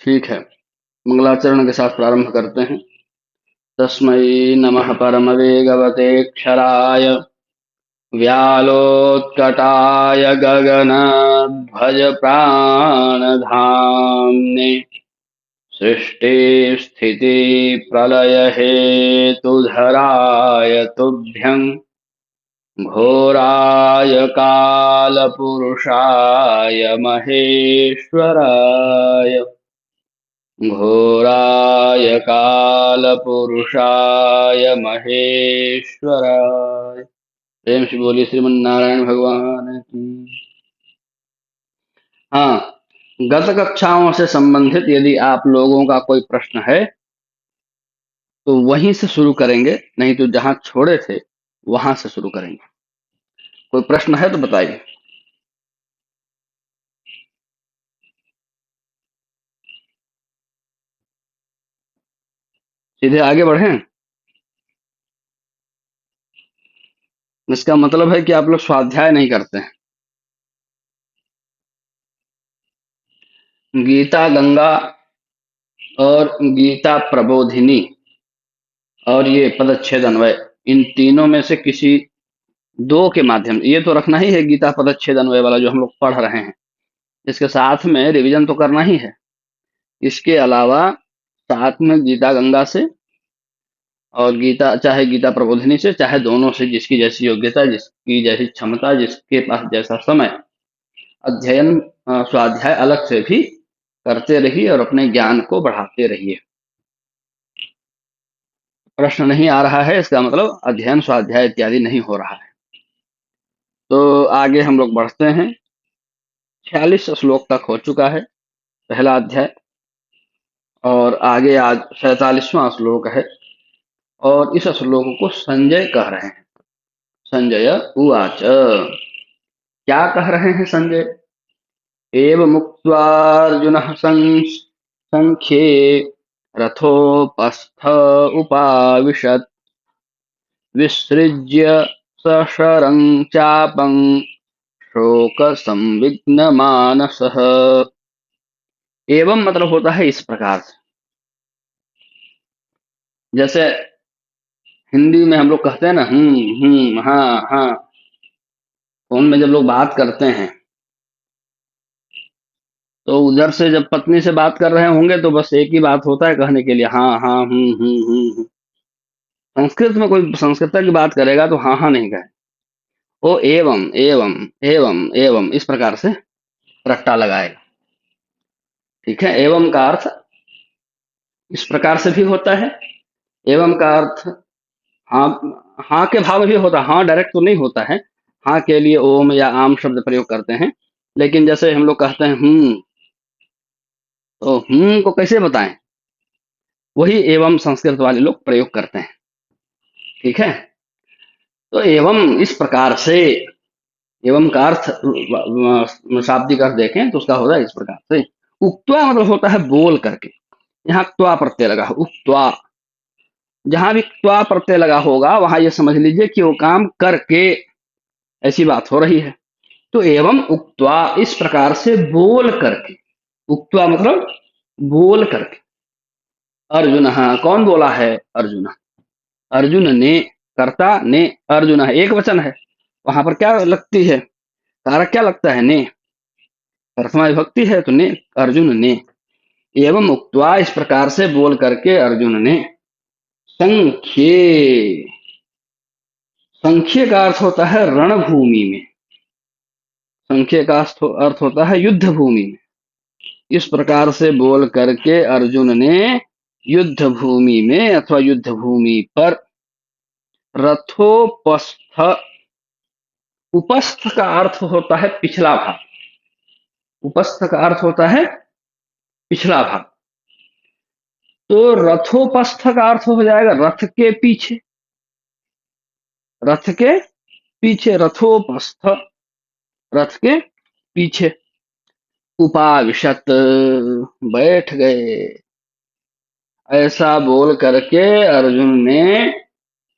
ठीक है, मंगलाचरण के साथ प्रारंभ करते हैं। तस्मै नमः परमवेगवतेऽक्षराय व्यालोत्कटाय गगनध्वज प्राणधाम्ने सृष्टिस्थितिप्रलयहेतुधराय तुभ्यं घोराय कालपुरुषाय महेश्वराय घोराय कालपुरुषाय महेश्वराय। प्रेम से बोलिए श्रीमन्नारायण भगवान की। हाँ, गत कक्षाओं से संबंधित यदि आप लोगों का कोई प्रश्न है तो वहीं से शुरू करेंगे, नहीं तो जहां छोड़े थे वहां से शुरू करेंगे। कोई प्रश्न है तो बताइए। सीधे आगे बढ़ें। इसका मतलब है कि आप लोग स्वाध्याय नहीं करते हैं। गीता गंगा और गीता प्रबोधिनी और ये पदच्छेद अन्वय, इन तीनों में से किसी दो के माध्यम, ये तो रखना ही है गीता पदच्छेद अन्वय वाला जो हम लोग पढ़ रहे हैं, इसके साथ में रिवीजन तो करना ही है। इसके अलावा साथ में गीता गंगा से और गीता, चाहे गीता प्रबोधिनी से चाहे दोनों से, जिसकी जैसी योग्यता, जिसकी जैसी क्षमता, जिसके पास जैसा समय, अध्ययन स्वाध्याय अलग से भी करते रहिए और अपने ज्ञान को बढ़ाते रहिए। प्रश्न नहीं आ रहा है इसका मतलब अध्ययन स्वाध्याय इत्यादि नहीं हो रहा है। तो आगे हम लोग बढ़ते हैं। 46 श्लोक तक हो चुका है पहला अध्याय, और आगे आज 47वां श्लोक है। और इस श्लोक को संजय कह रहे हैं। संजय उवाच, क्या कह रहे हैं संजय? एवमुक्त्वार्जुनः संख्ये रथोपस्थ उपाविशत् विसृज्य सशरं चापं शोकसंविघ्नमानसः। एवं मतलब होता है इस प्रकार से। जैसे हिंदी में हम लोग कहते हैं ना, हाँ हाँ, फोन में जब लोग बात करते हैं तो उधर से जब पत्नी से बात कर रहे होंगे तो बस एक ही बात होता है कहने के लिए, हाँ हाँ हूँ। संस्कृत में कोई संस्कृत की बात करेगा तो हाँ हाँ नहीं कहे, वो एवं एवं एवं एवं इस प्रकार से रट्टा लगाएगा। ठीक है, एवं का अर्थ इस प्रकार से भी होता है। एवं का अर्थ हाँ, हाँ के भाव में भी होता है। हाँ डायरेक्ट तो नहीं होता है, हाँ के लिए ओम या आम शब्द प्रयोग करते हैं। लेकिन जैसे हम लोग कहते हैं तो को कैसे बताएं, वही एवं संस्कृत वाले लोग प्रयोग करते हैं। ठीक है, तो एवं इस प्रकार से, एवं का अर्थ शाब्दिक अर्थ देखें तो उसका होता है इस प्रकार से। उक्त्वा मतलब होता है बोल करके, यहाँ त्वा प्रत्यय लगा, उक्त्वा। जहां भी त्वा प्रत्यय लगा होगा वहां ये समझ लीजिए कि वो काम करके ऐसी बात हो रही है। तो एवं उक्त्वा इस प्रकार से बोल करके, उक्त्वा मतलब बोल करके। अर्जुन, कौन बोला है? अर्जुन, अर्जुन ने, कर्ता ने, अर्जुन एक वचन है, वहां पर क्या लगती है, कारक क्या लगता है? ने, प्रथमा विभक्ति है तो ने, अर्जुन ने। एवं उक्त्वा इस प्रकार से बोल करके अर्जुन ने, संख्ये, संख्य का अर्थ होता है रणभूमि में, संख्य का अर्थ होता है युद्ध भूमि में। इस प्रकार से बोल करके अर्जुन ने युद्ध भूमि में अथवा युद्ध भूमि पर रथोपस्थ, उपस्थ का अर्थ होता है पिछला भाग, उपस्थ का अर्थ होता है पिछला भाग। तो रथोपस्थ का अर्थ हो जाएगा रथ के पीछे, रथ के पीछे, रथोपस्थ, रथ के पीछे। उपाविशत बैठ गए, ऐसा बोल करके अर्जुन ने,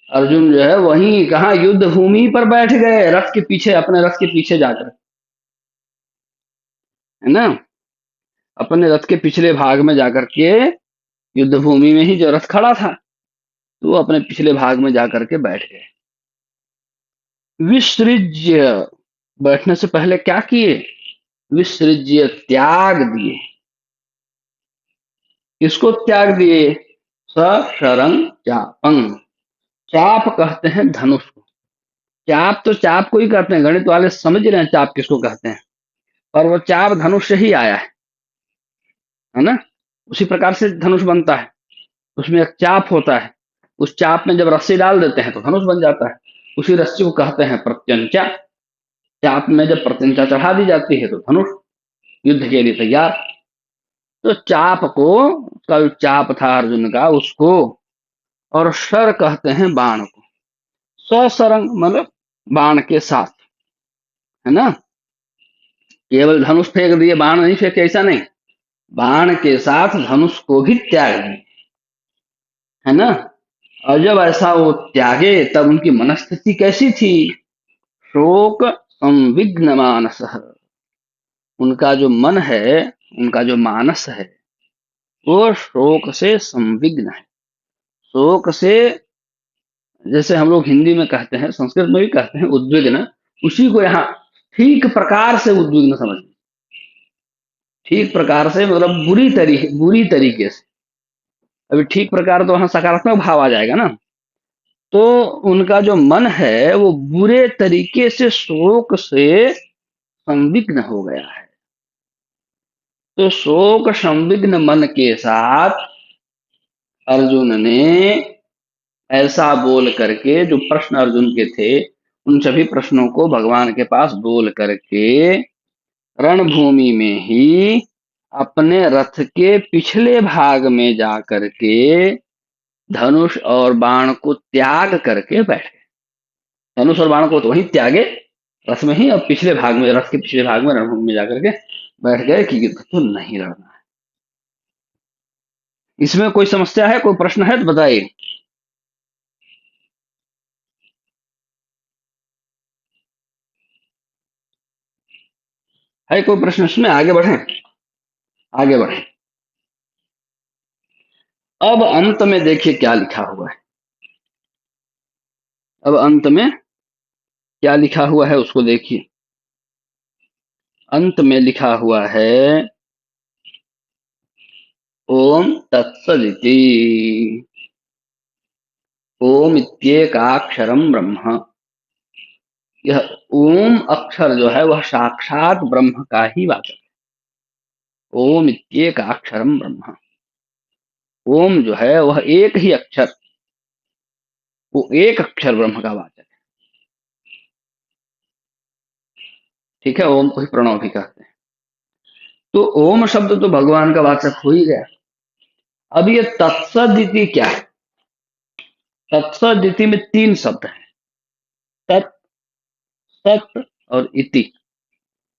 अर्जुन जो है वहीं कहा युद्ध भूमि पर बैठ गए, रथ के पीछे, अपने रथ के पीछे जाकर, है ना। अपने रथ के पिछले भाग में जाकर के, युद्ध भूमि में ही जो रथ खड़ा था, तो वो अपने पिछले भाग में जाकर के बैठ गए। विसृज्य, बैठने से पहले क्या किए? विसृज्य, त्याग दिए। किसको त्याग दिए? सशरं चापं, चाप कहते हैं धनुष को। चाप तो चाप को ही कहते हैं, गणित वाले समझ रहे हैं चाप किसको कहते हैं, और वो चाप धनुष से ही आया है ना। उसी प्रकार से धनुष बनता है, उसमें एक चाप होता है, उस चाप में जब रस्सी डाल देते हैं तो धनुष बन जाता है। उसी रस्सी को कहते हैं प्रत्यंचा। चाप में जब प्रत्यंचा चढ़ा दी जाती है तो धनुष युद्ध के लिए तैयार। तो चाप को, उसका जो चाप था अर्जुन का, उसको, और शर कहते हैं बाण को। सशरंग मतलब बाण के साथ, है ना। केवल धनुष फेंक दिए, बाण नहीं फेंके, ऐसा नहीं, बाण के साथ धनुष को भी त्याग दिए, है ना। और जब ऐसा वो त्यागे तब उनकी मनस्थिति कैसी थी? शोक संविघ्न मानस, उनका जो मन है, उनका जो मानस है, वो शोक से संविघ्न है। शोक से, जैसे हम लोग हिंदी में कहते हैं, संस्कृत में भी कहते हैं उद्विग्न, उसी को यहाँ ठीक प्रकार से उद्विग्न समझ, ठीक प्रकार से मतलब बुरी तरीके से। अभी ठीक प्रकार तो वहां सकारात्मक भाव आ जाएगा ना। तो उनका जो मन है वो बुरे तरीके से शोक से संविघ्न हो गया है। तो शोक संविघ्न मन के साथ अर्जुन ने ऐसा बोल करके, जो प्रश्न अर्जुन के थे उन सभी प्रश्नों को भगवान के पास बोल करके रणभूमि में ही अपने रथ के पिछले भाग में जा करके धनुष और बाण को त्याग करके बैठ गए। धनुष और बाण को तो वहीं त्यागे रथ में ही, और पिछले भाग में, रथ के पिछले भाग में रणभूमि में जाकर के बैठ गए कि युद्ध तो नहीं लड़ना है। इसमें कोई समस्या है, कोई प्रश्न है तो बताइए। है कोई प्रश्न इसमें? आगे बढ़े, आगे बढ़े। अब अंत में देखिए क्या लिखा हुआ है। अब अंत में क्या लिखा हुआ है उसको देखिए। अंत में लिखा हुआ है ओम तत्सदिति। ओम इत्येकाक्षरम ब्रह्म। यह ओम अक्षर जो है वह साक्षात ब्रह्म का ही वाचक है। ओम इत्येकाक्षरम ब्रह्म। ओम जो है वह एक ही अक्षर, वो एक अक्षर ब्रह्म का वाचक है। ठीक है, ओम को ही प्रणव भी कहते हैं। तो ओम शब्द तो भगवान का वाचक हो ही गया। अब ये तत्सदिति क्या है? तत्सदिति में तीन शब्द हैं, तत्, सत और इति।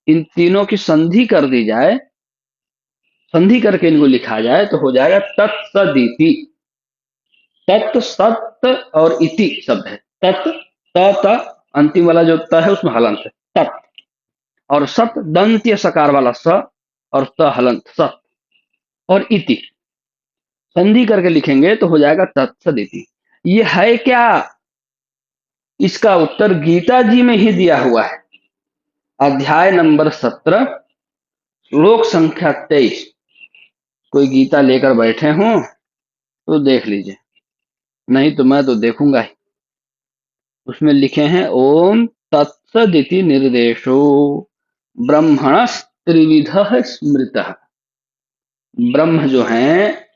इन तीनों की संधि कर दी जाए, संधि करके इनको लिखा जाए तो हो जाएगा तत्सदिति। तत्, सत और इति शब्द है। तत्, त, अंतिम वाला जो त है उसमें हलंत है, तत्। और सत, दंत्य सकार वाला स, और त हलंत, सत। और इति संधि करके लिखेंगे तो हो जाएगा तत्सदिति। ये है क्या? इसका उत्तर गीता जी में ही दिया हुआ है, अध्याय नंबर 17, श्लोक संख्या 23। कोई गीता लेकर बैठे हों तो देख लीजिए, नहीं तो मैं तो देखूंगा ही। उसमें लिखे हैं ओम तत्सदिति निर्देशो ब्रह्मणस् त्रिविधः स्मृतः। ब्रह्म जो है,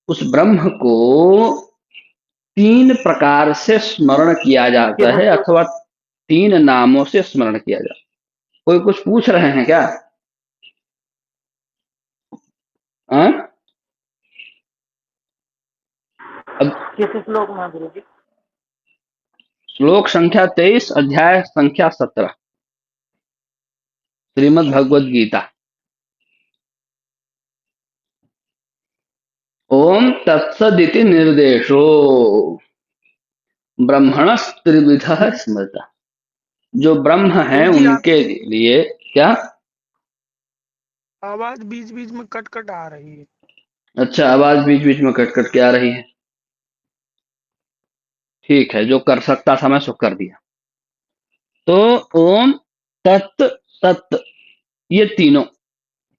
उस ब्रह्म को तीन प्रकार से स्मरण किया जाता है, अथवा तीन नामों से स्मरण किया जाता है। कोई कुछ पूछ रहे हैं क्या? हाँ? अब किस श्लोक में गुरु जी? श्लोक संख्या 23, अध्याय संख्या 17, श्रीमद् भगवद गीता। ओम तत्सदिति निर्देशो ब्रह्मणस् त्रिविधः स्मृतः। जो ब्रह्म है गुरु जी आप उनके लिए क्या? आवाज बीच बीच में कट कट आ रही है। अच्छा, आवाज बीच बीच में कट कट के आ रही है। ठीक है, जो कर सकता था मैं सो कर दिया। तो ओम तत् सत, ये तीनों,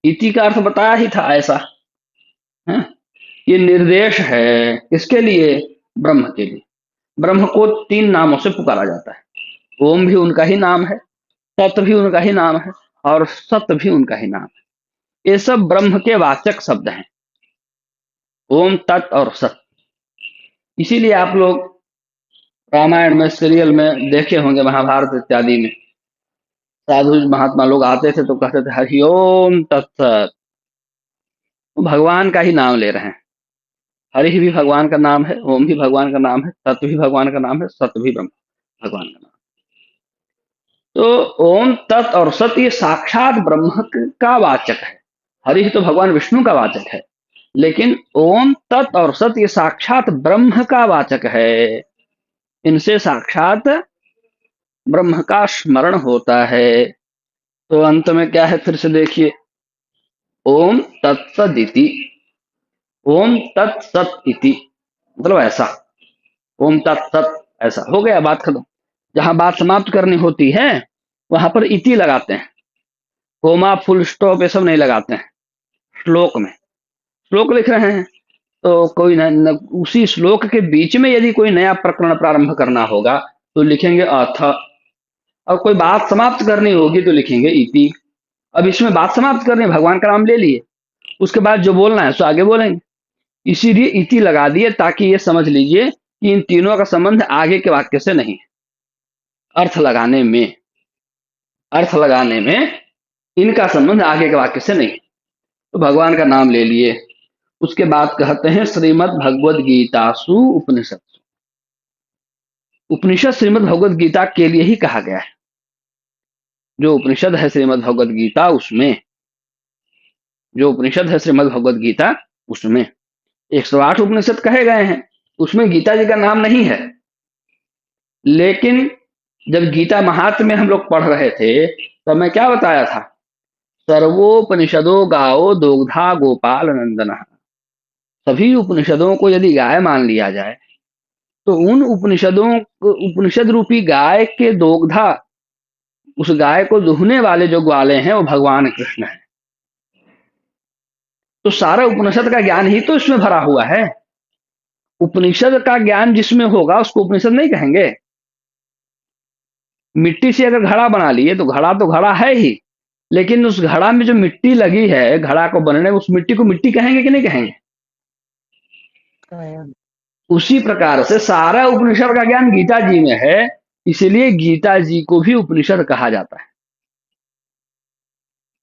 इति का अर्थ बताया ही था ऐसा है। ये निर्देश है किसके लिए? ब्रह्म के लिए। ब्रह्म को तीन नामों से पुकारा जाता है। ओम भी उनका ही नाम है, तत् भी उनका ही नाम है, और सत भी उनका ही नाम है। ये सब ब्रह्म के वाचक शब्द हैं, ओम तत् और सत। इसीलिए आप लोग रामायण में, सीरियल में देखे होंगे, महाभारत इत्यादि में साधु महात्मा लोग आते थे तो कहते थे हरि ओम तत्सत। वो भगवान का ही नाम ले रहे हैं। हरि भी भगवान का नाम है, ओम भी भगवान का नाम है, तत्व भी भगवान का नाम है, सत भी ब्रह्म भगवान का नाम। तो ओम तत् और सत ये साक्षात ब्रह्म का वाचक है। हरि तो भगवान विष्णु का वाचक है, लेकिन ओम तत् और सत ये साक्षात ब्रह्म का वाचक है। इनसे साक्षात ब्रह्म का स्मरण होता है। तो अंत में क्या है, फिर से देखिए, ओम तत्सदिति, ओम तत्सत इति, मतलब ऐसा, ओम तत्सत, ऐसा हो गया, बात खत्म। जहां बात समाप्त करनी होती है वहां पर इति लगाते हैं, कोमा फुल स्टॉप ये सब नहीं लगाते हैं। श्लोक में श्लोक लिख रहे हैं तो कोई उसी श्लोक के बीच में यदि कोई नया प्रकरण प्रारंभ करना होगा तो लिखेंगे अथ, और कोई बात समाप्त करनी होगी तो लिखेंगे इति। अब इसमें बात समाप्त करनी है, भगवान का नाम ले लिए, उसके बाद जो बोलना है सो आगे बोलेंगे, इसीलिए इति लगा दिए, ताकि ये समझ लीजिए कि इन तीनों का संबंध आगे के वाक्य से नहीं है। अर्थ लगाने में, अर्थ लगाने में इनका संबंध आगे के वाक्य से नहीं। तो भगवान का नाम ले लिए, उसके बाद कहते हैं श्रीमद् भगवद गीतासु उपनिषद। उपनिषद श्रीमद् भगवद गीता के लिए ही कहा गया है। जो उपनिषद है श्रीमद् भगवद गीता, उसमें, जो उपनिषद है श्रीमद् भगवद गीता, उसमें 108 उपनिषद कहे गए हैं, उसमें गीता जी का नाम नहीं है। लेकिन जब गीता महात्म्य में हम लोग पढ़ रहे थे तो मैं क्या बताया था, सर्वोपनिषदो गाओ दोग्धा गोपाल नंदन। सभी उपनिषदों को यदि गाय मान लिया जाए तो उन उपनिषदों, उपनिषद रूपी गाय के दोग्धा, उस गाय को दुहने वाले जो ग्वाले हैं वो भगवान कृष्ण है। तो सारा उपनिषद का ज्ञान ही तो इसमें भरा हुआ है। उपनिषद का ज्ञान जिसमें होगा उसको उपनिषद नहीं कहेंगे। मिट्टी से अगर घड़ा बना लिए तो घड़ा तो घड़ा है ही, लेकिन उस घड़ा में जो मिट्टी लगी है घड़ा को बनने में, उस मिट्टी को मिट्टी कहेंगे कि नहीं कहेंगे? उसी प्रकार से सारा उपनिषद का ज्ञान गीता जी में है, इसलिए गीता जी को भी उपनिषद कहा जाता है।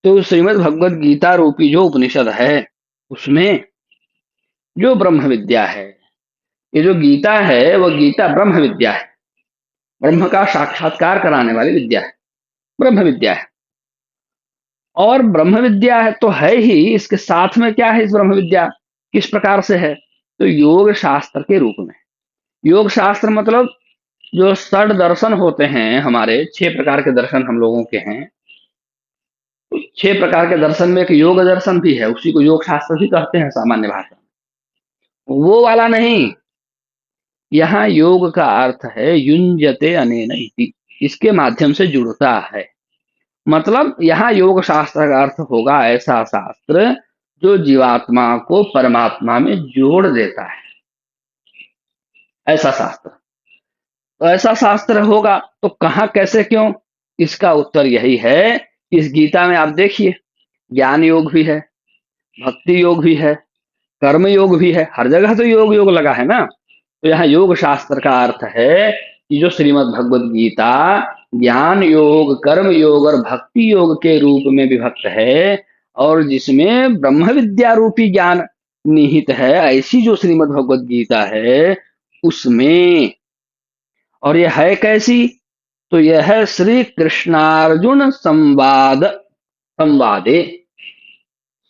तो श्रीमद् भगवद गीता रूपी जो उपनिषद है उसमें जो ब्रह्म विद्या है, ये जो गीता है वह गीता ब्रह्म विद्या है, ब्रह्म का साक्षात्कार कराने वाली विद्या है, ब्रह्म विद्या है। और ब्रह्म विद्या है तो है ही, इसके साथ में क्या है, इस ब्रह्म विद्या किस प्रकार से है, तो योग शास्त्र के रूप में। योग शास्त्र मतलब जो षड दर्शन होते हैं हमारे, 6 प्रकार के दर्शन हम लोगों के हैं, तो 6 प्रकार के दर्शन में एक योग दर्शन भी है, उसी को योग शास्त्र भी कहते हैं सामान्य भाषा में। वो वाला नहीं, यहाँ योग का अर्थ है युंजते अनेन इति, इसके माध्यम से जुड़ता है। मतलब यहाँ योग शास्त्र का अर्थ होगा ऐसा शास्त्र जो जीवात्मा को परमात्मा में जोड़ देता है, ऐसा शास्त्र। तो ऐसा शास्त्र होगा तो कहाँ, कैसे, क्यों? इसका उत्तर यही है कि इस गीता में आप देखिए, ज्ञान योग भी है, भक्ति योग भी है, कर्म योग भी है, हर जगह तो योग योग लगा है ना। तो यहाँ योग शास्त्र का अर्थ है कि जो श्रीमद् भगवद गीता ज्ञान योग, कर्म योग और भक्ति योग के रूप में विभक्त है, और जिसमें ब्रह्म विद्या रूपी ज्ञान निहित है, ऐसी जो श्रीमद् भगवद गीता है उसमें। और यह है कैसी, तो यह है श्री कृष्णार्जुन संवाद, संवादे,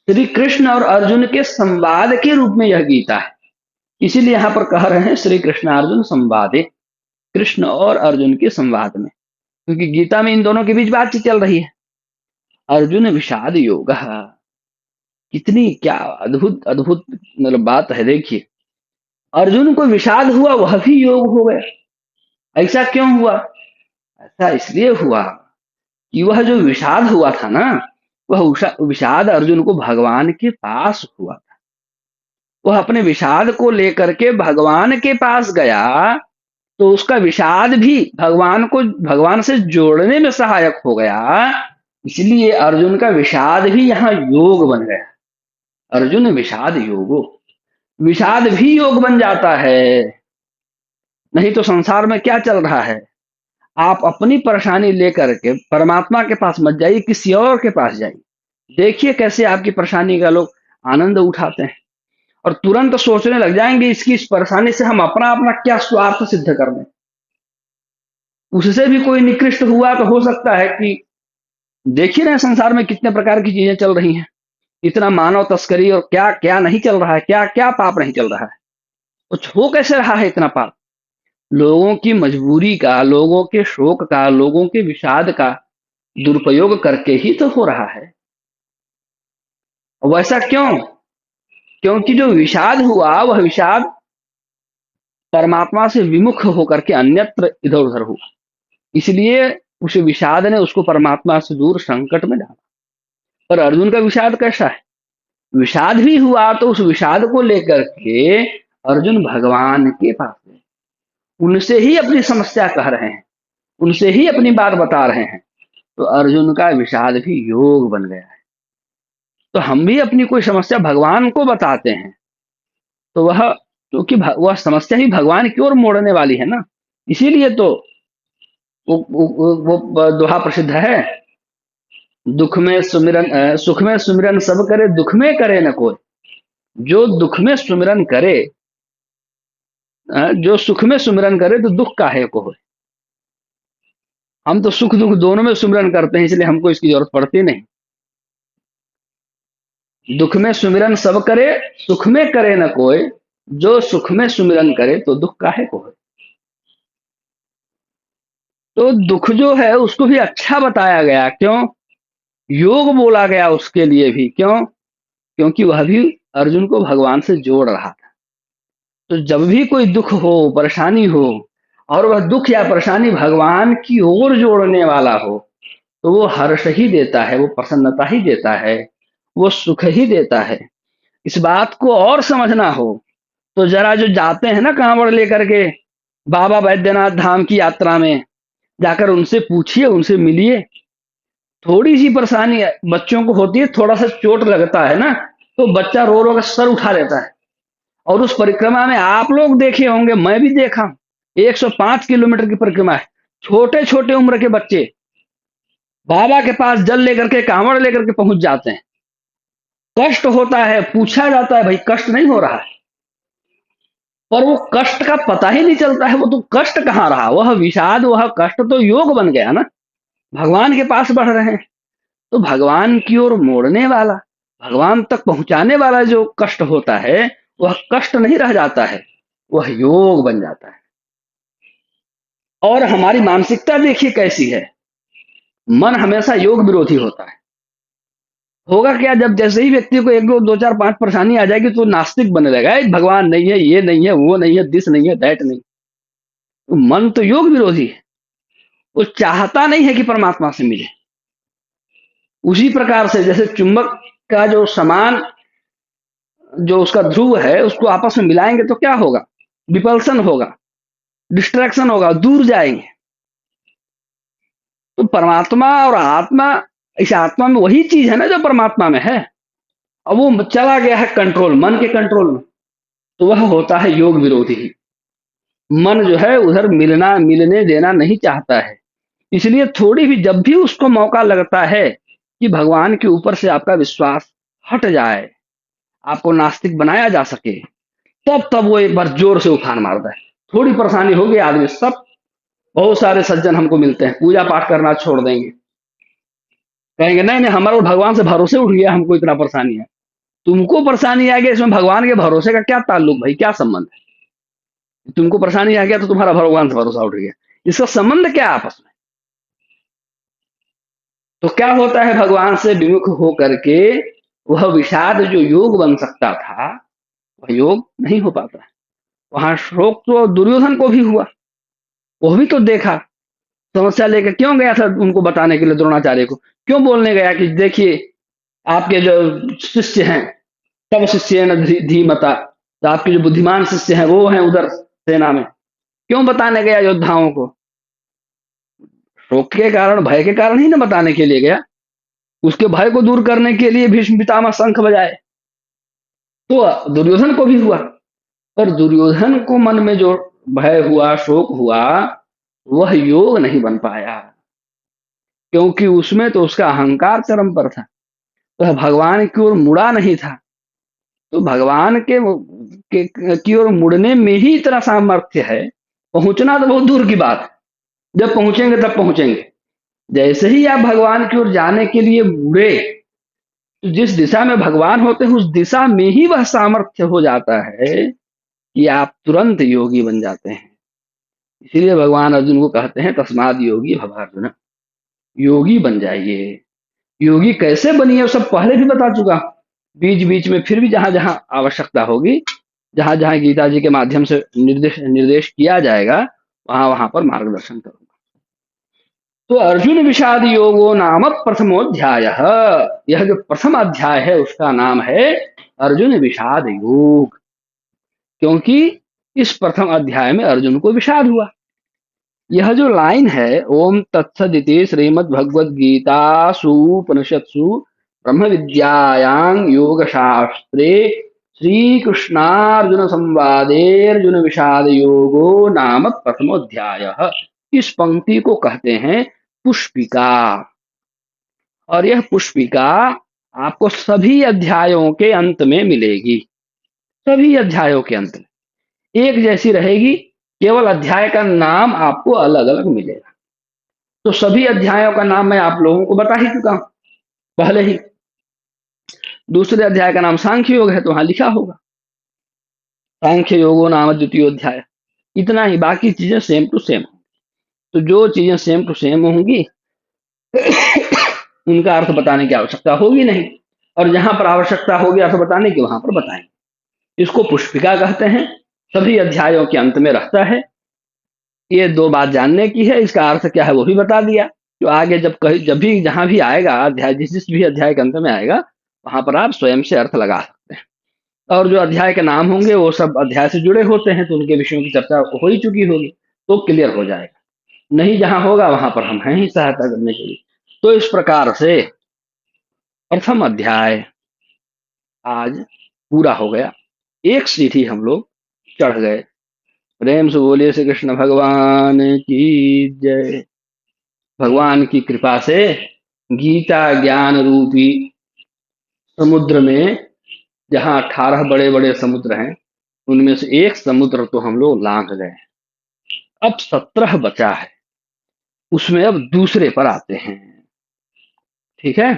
श्री कृष्ण और अर्जुन के संवाद के रूप में यह गीता है। इसीलिए यहां पर कह रहे हैं श्री कृष्णार्जुन संवादे, कृष्ण और अर्जुन के संवाद में, क्योंकि गीता में इन दोनों के बीच बातचीत चल रही है। अर्जुन विषाद योग, कितनी क्या अद्भुत अद्भुत मतलब बात है। देखिए, अर्जुन को विषाद हुआ, वह भी योग हो गया। ऐसा क्यों हुआ? ऐसा इसलिए हुआ कि वह जो विषाद हुआ था ना, वह विषाद अर्जुन को भगवान के पास हुआ। वह अपने विषाद को लेकर के भगवान के पास गया, तो उसका विषाद भी भगवान से जोड़ने में सहायक हो गया। इसलिए अर्जुन का विषाद भी यहाँ योग बन गया। अर्जुन विषाद योगो, विषाद भी योग बन जाता है। नहीं तो संसार में क्या चल रहा है? आप अपनी परेशानी लेकर के परमात्मा के पास मत जाइए, किसी और के पास जाइए। देखिए कैसे आपकी परेशानी का लोग आनंद उठाते हैं और तुरंत सोचने लग जाएंगे इसकी इस परेशानी से हम अपना अपना क्या स्वार्थ सिद्ध कर लें। उससे भी कोई निकृष्ट हुआ तो हो सकता है कि देख ही रहे हैं संसार में कितने प्रकार की चीजें चल रही हैं। इतना मानव तस्करी और क्या क्या नहीं चल रहा है, क्या क्या पाप नहीं चल रहा है। कुछ हो कैसे रहा है इतना पाप? लोगों की मजबूरी का, लोगों के शोक का, लोगों के विषाद का दुरुपयोग करके ही तो हो रहा है। वैसा क्यों? क्योंकि जो विषाद हुआ वह विषाद परमात्मा से विमुख होकर के अन्यत्र इधर उधर हुआ। इसलिए उस विषाद ने उसको परमात्मा से दूर संकट में डाला। पर अर्जुन का विषाद कैसा है? विषाद भी हुआ तो उस विषाद को लेकर के अर्जुन भगवान के पास गए, उनसे ही अपनी समस्या कह रहे हैं, उनसे ही अपनी बात बता रहे हैं। तो अर्जुन का विषाद भी योग बन गया है। तो हम भी अपनी कोई समस्या भगवान को बताते हैं, तो वह क्योंकि वह समस्या ही भगवान की ओर मोड़ने वाली है ना। इसीलिए तो वो दोहा प्रसिद्ध है, दुख में सुमिरन सुख में सुमिरन सब करे, दुख में करे न कोई। जो दुख में सुमिरन करे, जो सुख में सुमिरन करे तो दुख काहे को है। हम तो सुख दुख दोनों में सुमिरन करते हैं, इसलिए हमको इसकी जरूरत पड़ती नहीं। दुख में सुमिरन सब करे, सुख में करे न कोई। जो सुख में सुमिरन करे तो दुख काहे को है। तो दुख जो है उसको भी अच्छा बताया गया। क्यों? योग बोला गया उसके लिए भी। क्यों? क्योंकि वह भी अर्जुन को भगवान से जोड़ रहा था। तो जब भी कोई दुख हो, परेशानी हो, और वह दुख या परेशानी भगवान की ओर जोड़ने वाला हो, तो वो हर्ष ही देता है, वो प्रसन्नता ही देता है, वो सुख ही देता है। इस बात को और समझना हो तो जरा जो जाते हैं ना कांवड़ लेकर के बाबा बैद्यनाथ धाम की यात्रा में, जाकर उनसे पूछिए, उनसे मिलिए। थोड़ी सी परेशानी बच्चों को होती है, थोड़ा सा चोट लगता है ना, तो बच्चा रो रो कर सर उठा लेता है। और उस परिक्रमा में आप लोग देखे होंगे, मैं भी देखा, 105 किलोमीटर की परिक्रमा है। छोटे छोटे उम्र के बच्चे बाबा के पास जल लेकर के, कांवड़ लेकर के पहुंच जाते हैं। कष्ट होता है, पूछा जाता है भाई कष्ट नहीं हो रहा है, पर वो कष्ट का पता ही नहीं चलता है। वो तो कष्ट कहाँ रहा, वह विषाद, वह कष्ट तो योग बन गया ना। भगवान के पास बढ़ रहे हैं, तो भगवान की ओर मोड़ने वाला, भगवान तक पहुंचाने वाला जो कष्ट होता है, वह कष्ट नहीं रह जाता है, वह योग बन जाता है। और हमारी मानसिकता देखिए कैसी है। मन हमेशा योग विरोधी होता है। होगा क्या, जब जैसे ही व्यक्ति को एक दो दो चार पांच परेशानी आ जाएगी तो नास्तिक बनने लगेगा, भगवान नहीं है, ये नहीं है, वो नहीं है, दिस नहीं है, दैट नहीं। तो मन तो योग विरोधी है, वो चाहता नहीं है कि परमात्मा से मिले। उसी प्रकार से जैसे चुंबक का जो समान, जो उसका ध्रुव है, उसको आपस में मिलाएंगे तो क्या होगा? विपल्सन होगा, डिस्ट्रैक्शन होगा, दूर जाएंगे। तो परमात्मा और आत्मा, इस आत्मा में वही चीज है ना जो परमात्मा में है। अब वो चला गया है कंट्रोल, मन के कंट्रोल में, तो वह होता है योग विरोधी ही। मन जो है उधर मिलने देना नहीं चाहता है। इसलिए थोड़ी भी जब भी उसको मौका लगता है कि भगवान के ऊपर से आपका विश्वास हट जाए, आपको नास्तिक बनाया जा सके, तब तब वो एक बार जोर से उफान मारता है। थोड़ी परेशानी होगी, आदमी सब, बहुत सारे सज्जन हमको मिलते हैं, पूजा पाठ करना छोड़ देंगे, कहेंगे नहीं नहीं हमारा भगवान से भरोसे उठ गया, हमको इतना परेशानी है। तुमको परेशानी आ गया, इसमें भगवान के भरोसे का क्या ताल्लुक भाई, क्या संबंध है? तुमको परेशानी आ गया तो तुम्हारा भगवान से भरोसा उठ गया, इसका संबंध क्या आपस में? तो क्या होता है, भगवान से विमुख हो करके वह विषाद जो योग बन सकता था, वह योग नहीं हो पाता। वहां शोक तो दुर्योधन को भी हुआ, वो भी तो देखा। समस्या लेकर क्यों गया था उनको बताने के लिए, द्रोणाचार्य को क्यों बोलने गया कि देखिए आपके जो शिष्य हैं, तब शिष्य न धीमता, तो आपके जो बुद्धिमान शिष्य हैं वो हैं उधर सेना में, क्यों बताने गया योद्धाओं को? शोक के कारण, भय के कारण ही न बताने के लिए गया। उसके भय को दूर करने के लिए भीष्म पितामह शंख बजाए। तो दुर्योधन को भी हुआ, पर दुर्योधन को मन में जो भय हुआ, शोक हुआ, वह योग नहीं बन पाया, क्योंकि उसमें तो उसका अहंकार चरम पर था, वह भगवान की ओर मुड़ा नहीं था। तो भगवान की ओर मुड़ने में ही इतना सामर्थ्य है, पहुंचना तो बहुत दूर की बात है, जब पहुंचेंगे तब पहुंचेंगे। जैसे ही आप भगवान की ओर जाने के लिए मुड़े, तो जिस दिशा में भगवान होते हैं उस दिशा में ही वह सामर्थ्य हो जाता है कि आप तुरंत योगी बन जाते हैं। इसीलिए भगवान अर्जुन को कहते हैं तस्माद योगी भव अर्जुन, योगी बन जाइए। योगी कैसे बनिए वो सब पहले भी बता चुका हूं। बीच बीच में फिर भी जहां जहां आवश्यकता होगी, जहां जहां गीता जी के माध्यम से निर्देश निर्देश किया जाएगा, वहां वहां पर मार्गदर्शन करूंगा। तो अर्जुन विषाद योगो नाम प्रथमोध्याय, यह जो प्रथम अध्याय है उसका नाम है अर्जुन विषाद योग, क्योंकि इस प्रथम अध्याय में अर्जुन को विषाद हुआ। यह जो लाइन है, ओम तत्सदिति श्रीमद्भगवद गीतासु उपनिषत्सु ब्रह्म विद्यायां योग शास्त्रे श्री कृष्णार्जुन संवादे अर्जुन विषाद योगो नाम प्रथमोध्याय, इस पंक्ति को कहते हैं पुष्पिका। और यह पुष्पिका आपको सभी अध्यायों के अंत में मिलेगी, सभी अध्यायों के अंत में एक जैसी रहेगी, केवल अध्याय का नाम आपको अलग अलग मिलेगा। तो सभी अध्यायों का नाम मैं आप लोगों को बता ही चुका हूं पहले ही। दूसरे अध्याय का नाम सांख्य योग है, तो वहां लिखा होगा सांख्य योगो नाम द्वितीय अध्याय। इतना ही, बाकी चीजें सेम टू सेम। तो जो चीजें सेम टू सेम होंगी उनका अर्थ बताने की आवश्यकता होगी नहीं, और जहां पर आवश्यकता होगी अर्थ बताने की वहां पर बताएंगे। इसको पुष्पिका कहते हैं, सभी अध्यायों के अंत में रहता है। ये दो बात जानने की है, इसका अर्थ क्या है वो भी बता दिया। जो आगे जब कहीं जब भी जहां भी आएगा अध्याय, जिस जिस भी अध्याय के अंत में आएगा, वहां पर आप स्वयं से अर्थ लगा सकते हैं। और जो अध्याय के नाम होंगे वो सब अध्याय से जुड़े होते हैं, तो उनके विषयों की चर्चा हो ही चुकी होगी, तो क्लियर हो जाएगा। नहीं जहां होगा वहां पर हम हैं ही सहायता करने के लिए। तो इस प्रकार से प्रथम अध्याय आज पूरा हो गया, एक सीढ़ी हम लोग चढ़ गए। प्रेम से बोलिए श्री कृष्ण भगवान की जय। भगवान की कृपा से गीता ज्ञान रूपी समुद्र में, जहां 18 बड़े बड़े समुद्र हैं, उनमें से एक समुद्र तो हम लोग लांघ गए। अब 17 बचा है, उसमें अब दूसरे पर आते हैं। ठीक है।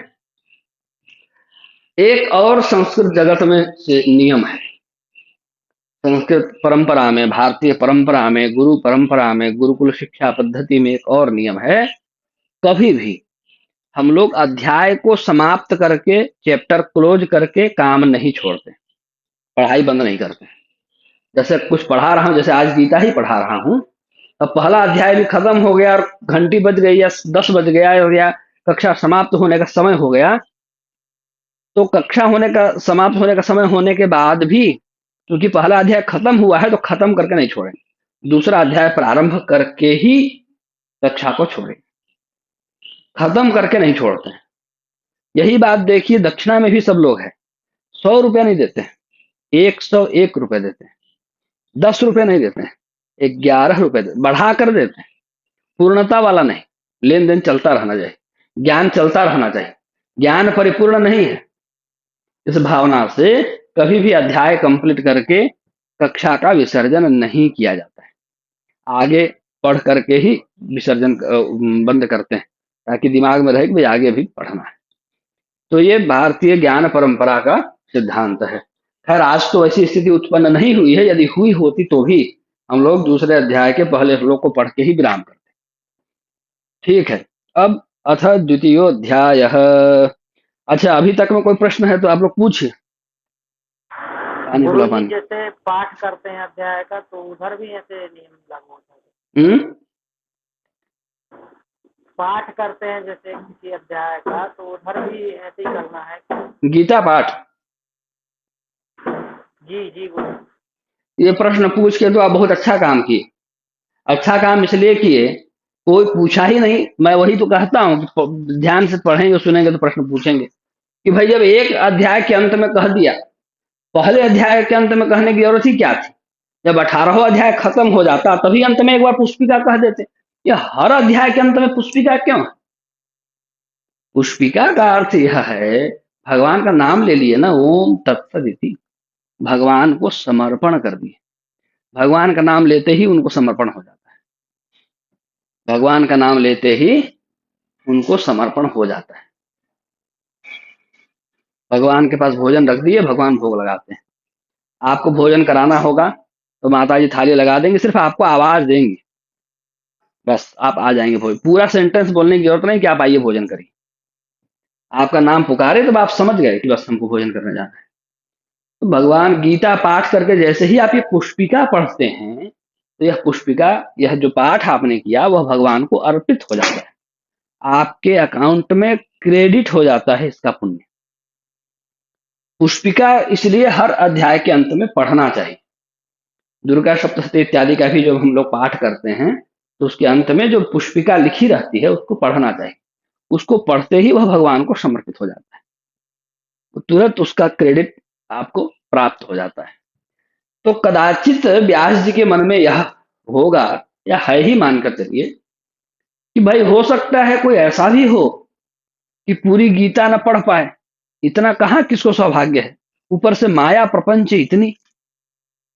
एक और संस्कृत जगत में से नियम है, संस्कृत परंपरा में, भारतीय परंपरा में, गुरु परंपरा में, गुरुकुल शिक्षा पद्धति में एक और नियम है, कभी भी हम लोग अध्याय को समाप्त करके, चैप्टर क्लोज करके काम नहीं छोड़ते, पढ़ाई बंद नहीं करते। जैसे कुछ पढ़ा रहा हूं, जैसे आज गीता ही पढ़ा रहा हूं, अब पहला अध्याय भी खत्म हो गया और घंटी बज गई या 10 बज गया या कक्षा समाप्त होने का समय हो गया, तो कक्षा होने का समाप्त होने का समय होने के बाद भी, क्योंकि पहला अध्याय खत्म हुआ है, तो खत्म करके नहीं छोड़ेंगे, दूसरा अध्याय प्रारंभ करके ही कक्षा को छोड़ेंगे, खत्म करके नहीं छोड़ते हैं। यही बात देखिए दक्षिणा में भी सब लोग हैं, 100 रुपया नहीं देते हैं, 101 रुपए देते हैं, 10 रुपए नहीं देते हैं, 11 रुपए बढ़ा कर देते हैं। पूर्णता वाला नहीं, लेन देन चलता रहना चाहिए, ज्ञान चलता रहना चाहिए, ज्ञान परिपूर्ण नहीं है। इस भावना से कभी भी अध्याय कंप्लीट करके कक्षा का विसर्जन नहीं किया जाता है, आगे पढ़ करके ही विसर्जन बंद करते हैं, ताकि दिमाग में रहे कि भाई आगे भी पढ़ना है। तो ये भारतीय ज्ञान परंपरा का सिद्धांत है। खैर आज तो ऐसी स्थिति उत्पन्न नहीं हुई है, यदि हुई होती तो भी हम लोग दूसरे अध्याय के पहले श्लोक को पढ़ के ही विराम करते। ठीक है। अब अथ द्वितीयोध्याय, अच्छा, अभी तक में कोई प्रश्न है तो आप लोग पूछिए। पानी गुरु पूरा जी पानी। जैसे पाठ करते हैं अध्याय का, तो उधर भी ऐसे नियम लागू होता है? हम्म। पाठ करते हैं जैसे किसी अध्याय का, तो उधर भी ऐसे ही करना है? गीता पाठ। जी जी गुरु। ये प्रश्न पूछ के तो आप बहुत अच्छा काम किए। अच्छा काम इसलिए किए, कोई पूछा ही नहीं। मैं वही तो कहता हूँ कि ध्यान से पढ़ेंगे सुनेंगे तो प्रश्न पूछेंगे। कि भाई जब एक अध्याय के अंत में कह दिया, पहले अध्याय के अंत में कहने की जरूरत ही क्या थी? जब 18वां अध्याय खत्म हो जाता तभी अंत में एक बार पुष्पिका कह देते। ये हर अध्याय के अंत में पुष्पिका क्यों? पुष्पिका का अर्थ यह है, भगवान का नाम ले लिए ना, ओम तत्सदिति, भगवान को समर्पण कर दिए। भगवान का नाम लेते ही उनको समर्पण हो जाता है। भगवान का नाम लेते ही उनको समर्पण हो जाता है। भगवान के पास भोजन रख दिए, भगवान भोग लगाते हैं। आपको भोजन कराना होगा तो माता जी थाली लगा देंगे, सिर्फ आपको आवाज देंगे, बस आप आ जाएंगे। भोजन पूरा सेंटेंस बोलने की जरूरत नहीं कि आप आइए भोजन करिए। आपका नाम पुकारे तो आप समझ गए कि बस हमको भोजन करने जाना है। तो भगवान गीता पाठ करके जैसे ही आप ये पुष्पिका पढ़ते हैं, तो यह पुष्पिका, यह जो पाठ आपने किया वह भगवान को अर्पित हो जाता है। आपके अकाउंट में क्रेडिट हो जाता है इसका पुण्य। पुष्पिका इसलिए हर अध्याय के अंत में पढ़ना चाहिए। दुर्गा सप्तशती इत्यादि का भी जब हम लोग पाठ करते हैं तो उसके अंत में जो पुष्पिका लिखी रहती है उसको पढ़ना चाहिए। उसको पढ़ते ही वह भगवान को समर्पित हो जाता है, तो तुरंत उसका क्रेडिट आपको प्राप्त हो जाता है। तो कदाचित व्यास जी के मन में यह होगा, या है ही, मानकर चलिए कि भाई हो सकता है कोई ऐसा भी हो कि पूरी गीता न पढ़ पाए। इतना कहाँ किसको सौभाग्य है? ऊपर से माया प्रपंच इतनी,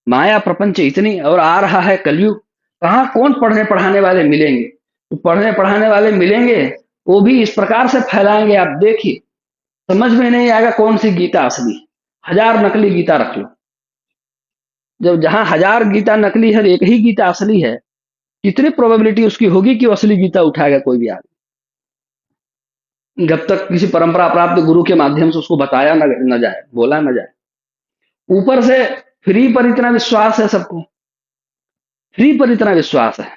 माया प्रपंच इतनी, और आ रहा है कलयुग। कहाँ कौन पढ़ने पढ़ाने वाले मिलेंगे? तो पढ़ने पढ़ाने वाले मिलेंगे, वो भी इस प्रकार से फैलाएंगे, आप देखिए समझ में नहीं आएगा कौन सी गीता असली। 1000 नकली गीता रख लो, जब जहां 1000 गीता नकली है, एक ही गीता असली है, कितनी प्रोबेबिलिटी उसकी होगी कि वो असली गीता उठाएगा कोई भी आदमी, जब तक किसी परंपरा प्राप्त गुरु के माध्यम से उसको बताया न जाए, बोला न जाए। ऊपर से फ्री पर इतना विश्वास है सबको, फ्री पर इतना विश्वास है।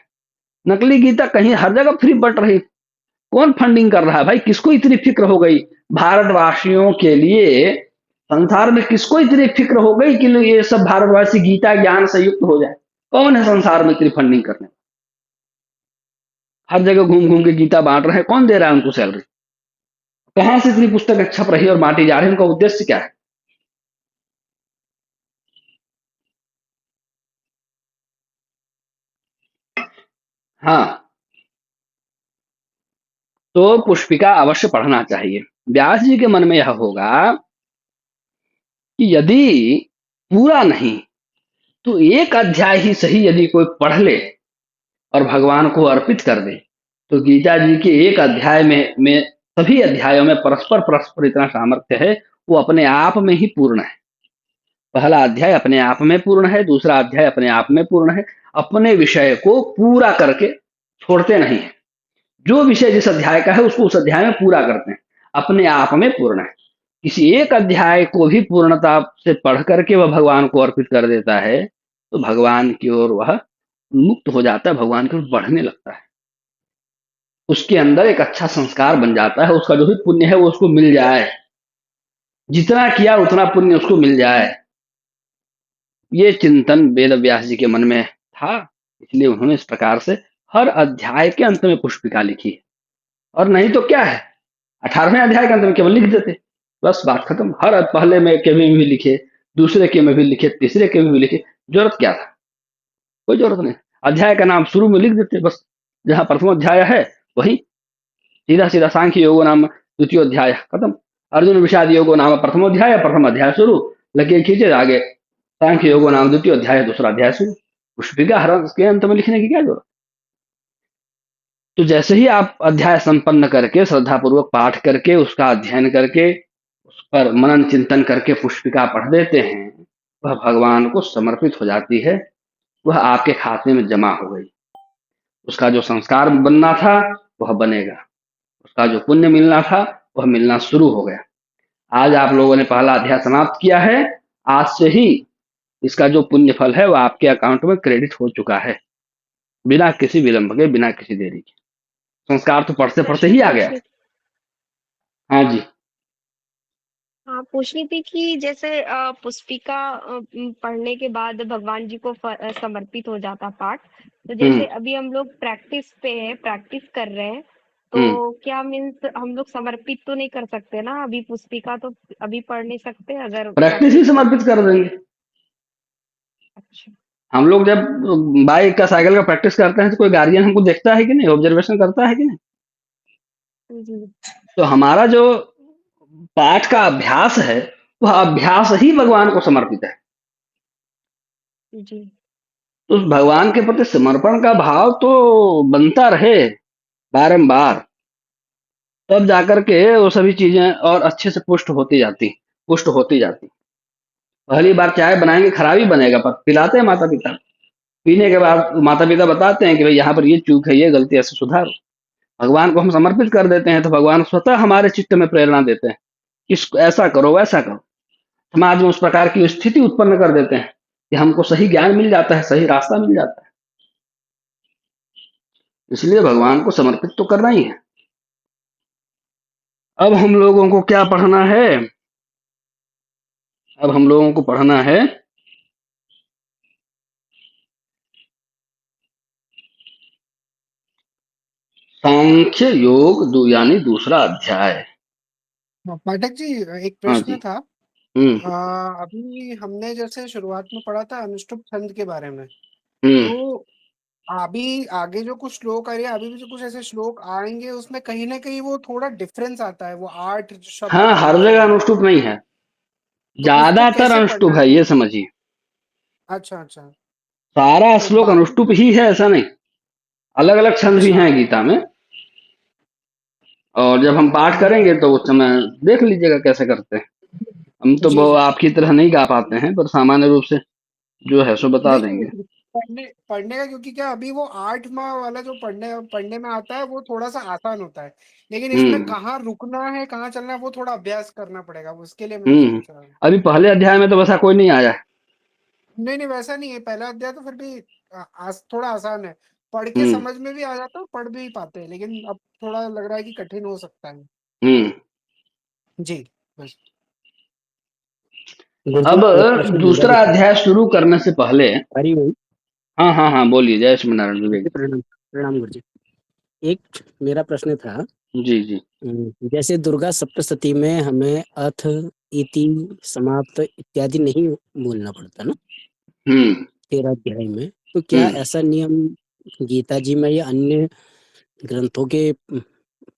नकली गीता कहीं हर जगह फ्री बट रही। कौन फंडिंग कर रहा है भाई? किसको इतनी फिक्र हो गई भारतवासियों के लिए? संसार में किसको इतनी फिक्र हो गई कि ये सब भारतवासी गीता ज्ञान से युक्त हो जाए? कौन है संसार में इतनी फंडिंग करने? हर जगह घूम घूम के गीता बांट रहे हैं, कौन दे रहा है उनको सैलरी? कहां से इतनी पुस्तकें छप रही है और बांटी जा रही है? उनका उद्देश्य क्या है? हाँ, तो पुष्पिका अवश्य पढ़ना चाहिए। व्यास जी के मन में यह होगा कि यदि पूरा नहीं तो एक अध्याय ही सही यदि कोई पढ़ ले और भगवान को अर्पित कर दे, तो गीता जी के एक अध्याय में सभी अध्यायों में परस्पर परस्पर इतना सामर्थ्य है, वो अपने आप में ही पूर्ण है। पहला अध्याय अपने आप में पूर्ण है, दूसरा अध्याय अपने आप में पूर्ण है। अपने विषय को पूरा करके छोड़ते नहीं है। जो विषय जिस अध्याय का है उसको उस अध्याय में पूरा करते हैं, अपने आप में पूर्ण है। किसी एक अध्याय को भी पूर्णता से पढ़ करके वह भगवान को अर्पित कर देता है, तो भगवान की ओर वह मुक्त हो जाता है, भगवान की ओर बढ़ने लगता है। उसके अंदर एक अच्छा संस्कार बन जाता है, उसका जो भी पुण्य है वो उसको मिल जाए, जितना किया उतना पुण्य उसको मिल जाए। ये चिंतन वेद व्यास जी के मन में था, इसलिए उन्होंने इस प्रकार से हर अध्याय के अंत में पुष्पिका लिखी है। और नहीं तो क्या है, 18वें अध्याय के अंत में केवल लिख देते, बस बात खत्म। हर पहले में के में भी लिखे, दूसरे के में भी लिखे, तीसरे के में भी लिखे, जरूरत क्या था? कोई जरूरत नहीं। अध्याय का नाम शुरू में लिख देते, बस जहां प्रथम अध्याय है वही सीधा सीधा सांख्य योगो नाम द्वितीय अध्याय खत्म। अर्जुन विषाद योगो नाम प्रथम अध्याय शुरू, लकीर खींचे आगे सांख्य योगो नाम द्वितीय अध्याय दूसरा अध्याय शुरू। पुष्पिका हर के अंत में लिखने की क्या जरूरत? तो जैसे ही आप अध्याय संपन्न करके श्रद्धा पूर्वक पाठ करके उसका अध्ययन करके उस पर मनन चिंतन करके पुष्पिका पढ़ देते हैं, वह भगवान को समर्पित हो जाती है, वह आपके खाते में जमा हो गई। उसका जो संस्कार बनना था वह बनेगा, उसका जो पुण्य मिलना था वह मिलना शुरू हो गया। आज आप लोगों ने पहला अध्याय समाप्त किया है। आज से ही इसका जो पुण्य फल है वो आपके अकाउंट में क्रेडिट हो चुका है, बिना किसी विलंब के, बिना किसी देरी के। संस्कार तो पढ़ते पढ़ते प्रश्न ही आ गया। पूछनी हाँ जी। हाँ, पूछनी थी कि जैसे पुस्तिका पढ़ने के बाद भगवान जी को समर्पित हो जाता पाठ। तो हम्म जैसे अभी हम लोग प्रैक्टिस पे हैं, प्रैक्टिस कर रहे हैं, हम्म तो क्या मीन्स हम लोग समर्पित तो नहीं कर सकते ना? अभी पुस्तिका तो अभी पढ़ नहीं सकते अगर प्रैक्टिस ही प्रैक्टिस कर। समर्पित कर देंगे। अच्छा। हम लोग जब बाइक का, साइकिल का प्रैक्टिस करते हैं तो कोई गार्जियन हमको देखता है कि नहीं, ऑब्जर्वेशन करता है कि नहीं? जी तो हमारा जो पाठ का अभ्यास है वह अभ्यास ही भगवान को समर्पित है। जी। तो उस भगवान के प्रति समर्पण का भाव तो बनता रहे बारंबार, तब जाकर के वो सभी चीजें और अच्छे से पुष्ट होती जाती। पहली बार चाय बनाएंगे खराब ही बनेगा, पर पिलाते हैं माता पिता। पीने के बाद माता पिता बताते हैं कि भाई यहाँ पर ये चूक है, ये गलती, ऐसे सुधारो। भगवान को हम समर्पित कर देते हैं तो भगवान स्वतः हमारे चित्त में प्रेरणा देते हैं कि ऐसा करो, वैसा करो। समाज में उस प्रकार की स्थिति उत्पन्न कर देते हैं कि हमको सही ज्ञान मिल जाता है, सही रास्ता मिल जाता है। इसलिए भगवान को समर्पित तो करना ही है। अब हम लोगों को क्या पढ़ना है? अब हम लोगों को पढ़ना है सांख्य योग यानी दूसरा अध्याय। हाँ, पाठक जी, एक हाँ प्रश्न जी। था। हम्म अभी हमने जैसे शुरुआत में पढ़ा था अनुष्टुप छंद के बारे में। हम्म तो अभी आगे जो कुछ श्लोक आ रहे हैं, अभी भी जो कुछ ऐसे श्लोक आएंगे, उसमें कहीं ना कहीं वो थोड़ा डिफरेंस आता है, वो 8 शब्द हाँ, हर बढ़ा जगह दिए हैं। अनुष्टुप नहीं है, तो उसको ज्यादातर कैसे अनुष्टुप पढ़ना है, है? ये समझिए। अच्छा अच्छा। सारा तो श्लोक बाकी। अनुष्टुप ही है ऐसा नहीं, अलग अलग छंद भी अच्छा। हैं गीता में। और जब हम पाठ करेंगे तो उस समय देख लीजिएगा कैसे करते हैं। हम तो जी वो जी। आपकी तरह नहीं गा पाते हैं, पर सामान्य रूप से जो है सो बता नहीं देंगे। नहीं, पढ़ने पढ़ने का, क्योंकि क्या अभी वो 8वां वाला जो पढ़ने पढ़ने में आता है वो थोड़ा सा आसान होता है। लेकिन इसमें हम्म कहाँ रुकना है, कहाँ चलना है, वो थोड़ा अभ्यास करना पड़ेगा, उसके लिए मैं सोच रहा हूँ। अभी पहले अध्याय में तो वैसा कोई नहीं आया है। नहीं नहीं, वैसा नहीं है। पहला अध्याय तो फिर भी थोड़ा आसान है। पढ़ के हम्म समझ में भी आ जाता है, पढ़ भी पाते हैं, लेकिन अब थोड़ा लग रहा है कि कठिन हो सकता है। हम्म जी। बस। गुरुजी, अब एक प्रश्न मेरा भी दूसरा था। अध्याय शुरू करने से पहले, हरी वही। हाँ हाँ हाँ, बोलिए। जय श्री नारायण विवेक गुरुजी प्रणाम, प्रणाम गुरुजी। एक मेरा प्रश्न था। जी। जी जैसे दुर्गा सप्तशती में हमें अथ, इति, समाप्त इत्यादि नहीं बोलना पड़ता ना हम्म 13 अध्याय में, तो क्या हम्म ऐसा नियम गीता जी में या अन्य ग्रंथों के पठन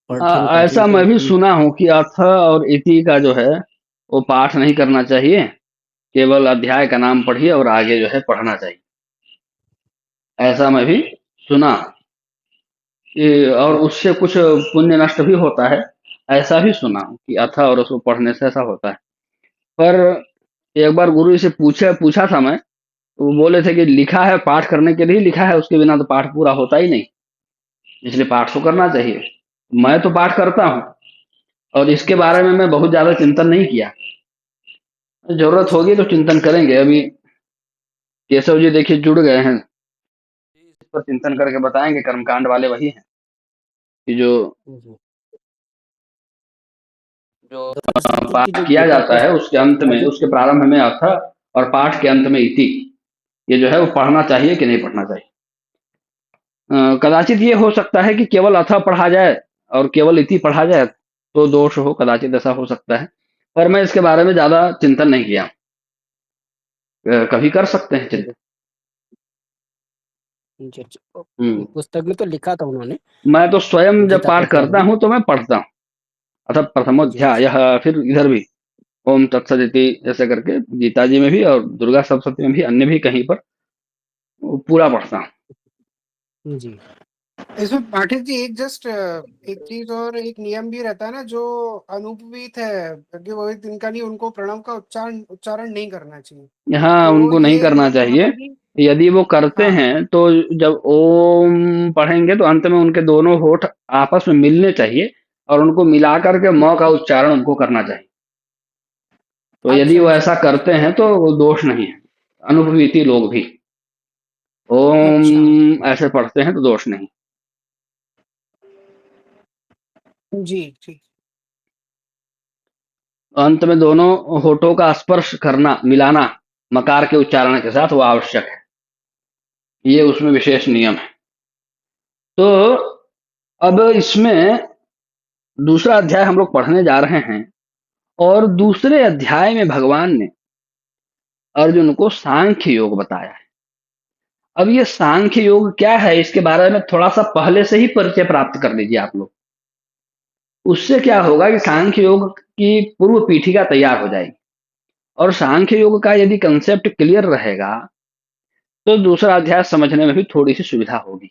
पाठन ऐसा मैं भी के? सुना हूँ कि अर्थ और इति का जो है वो पाठ नहीं करना चाहिए, केवल अध्याय का नाम पढ़िए और आगे जो है पढ़ना चाहिए। ऐसा मैं भी सुना और उससे कुछ पुण्य नष्ट भी होता है, ऐसा भी सुना हूँ कि अथा और उसको पढ़ने से ऐसा होता है। पर एक बार गुरु जी से पूछा था मैं, तो वो बोले थे कि लिखा है पाठ करने के लिए लिखा है, उसके बिना तो पाठ पूरा होता ही नहीं, इसलिए पाठ तो करना चाहिए। मैं तो पाठ करता हूँ और इसके बारे में मैं बहुत ज्यादा चिंतन नहीं किया। जरूरत अच्छा। होगी तो चिंतन करेंगे। अभी केशव जी देखिए जुड़ गए हैं, इस पर चिंतन करके बताएंगे। कर्मकांड वाले वही हैं कि जो जो द्रौपदी की जो पाठ किया गीता जाता है उसके अंत पुस्तक में, आदि। उसके प्रारंभ में अर्थ और पाठ के अंत में इति, ये जो है वो पढ़ना चाहिए कि नहीं पढ़ना चाहिए। कदाचित ये हो सकता है कि केवल अथ पढ़ा जाए और केवल इति पढ़ा जाए तो दोष हो, कदाचित ऐसा हो सकता है। पर मैं इसके बारे में ज्यादा चिंतन नहीं किया। कभी कर सकते हैं चिंतन। जी, अच्छा। हम्म पुस्तक में तो लिखा था उन्होंने, मैं तो स्वयं जब गीता पाठ प्रसाद करता में। हूँ तो मैं पढ़ता हूँ। अथ जी अच्छा। प्रथमोध्याय, फिर इधर भी ओम तत्सदिति ऐसे करके गीता जी में भी और दुर्गा सप्तशती में भी, अन्य भी कहीं पर वो पूरा पढ़ता हूँ। जी इसमें पाठक जी एक जस्ट एक चीज और एक नियम भी रहता है ना, जो अनुपवीत है, क्योंकि वो इनका नहीं, उनको प्रणव का उच्चारण उच्चारण नहीं करना चाहिए। यहाँ तो उनको नहीं ये करना यहाँ चाहिए। पर भी। यदि वो करते हाँ। हैं तो जब ओम पढ़ेंगे तो अंत में उनके दोनों होठ आपस में मिलने चाहिए और उनको मिला करके म का उच्चारण उनको करना चाहिए। तो यदि अच्छा वो अच्छा ऐसा करते हैं तो वो दोष नहीं है। अनुभवीति लोग भी अच्छा ओम ऐसे पढ़ते हैं तो दोष नहीं। जी ठीक अंत में दोनों होठों का स्पर्श करना, मिलाना मकार के उच्चारण के साथ वो आवश्यक है। ये उसमें विशेष नियम है। तो अब इसमें दूसरा अध्याय हम लोग पढ़ने जा रहे हैं, और दूसरे अध्याय में भगवान ने अर्जुन को सांख्य योग बताया है। अब ये सांख्य योग क्या है, इसके बारे में थोड़ा सा पहले से ही परिचय प्राप्त कर लीजिए आप लोग। उससे क्या होगा कि सांख्य योग की पूर्व पीठिका तैयार हो जाएगी, और सांख्य योग का यदि कंसेप्ट क्लियर रहेगा तो दूसरा अध्याय समझने में भी थोड़ी सी सुविधा होगी,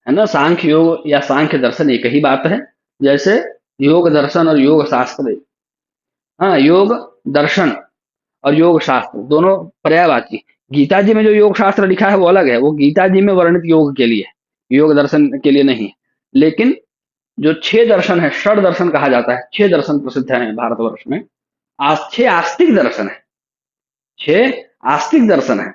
है ना। सांख्य योग या सांख्य दर्शन एक ही बात है। जैसे योग दर्शन और योग शास्त्र, हाँ, योग दर्शन और योग शास्त्र दोनों पर्यायवाची। गीता जी में जो योग शास्त्र लिखा है वो अलग है, वो गीता जी में वर्णित योग के लिए है, योग दर्शन के लिए नहीं है। लेकिन जो 6 दर्शन है, षड दर्शन कहा जाता है, 6 दर्शन प्रसिद्ध हैं भारतवर्ष में। आज 6 आस्तिक दर्शन है, 6 आस्तिक दर्शन है।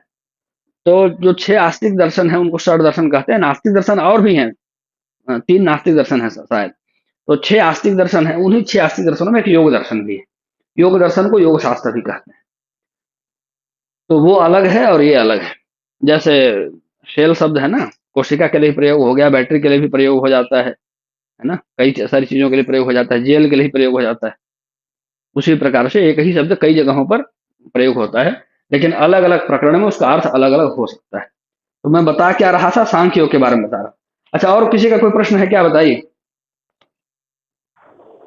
तो जो 6 आस्तिक दर्शन है उनको षड दर्शन कहते हैं। नास्तिक दर्शन और भी हैं, 3 नास्तिक दर्शन है शायद। तो 6 आस्तिक दर्शन है, उन्हीं 6 आस्तिक दर्शनों में एक योग दर्शन भी है। योग दर्शन को योग शास्त्र भी कहते हैं। तो वो अलग है और ये अलग है। जैसे शेल शब्द है ना, कोशिका के लिए प्रयोग हो गया, बैटरी के लिए भी प्रयोग हो जाता है ना, कई सारी चीजों के लिए प्रयोग हो जाता है, जेल के लिए प्रयोग हो जाता है। उसी प्रकार से एक ही शब्द कई जगहों पर प्रयोग होता है, लेकिन अलग अलग प्रकरण में उसका अर्थ अलग अलग हो सकता है। तो मैं बता क्या रहा था, सांख्य योग के बारे में बता रहा। अच्छा, और किसी का कोई प्रश्न है क्या, बताइए।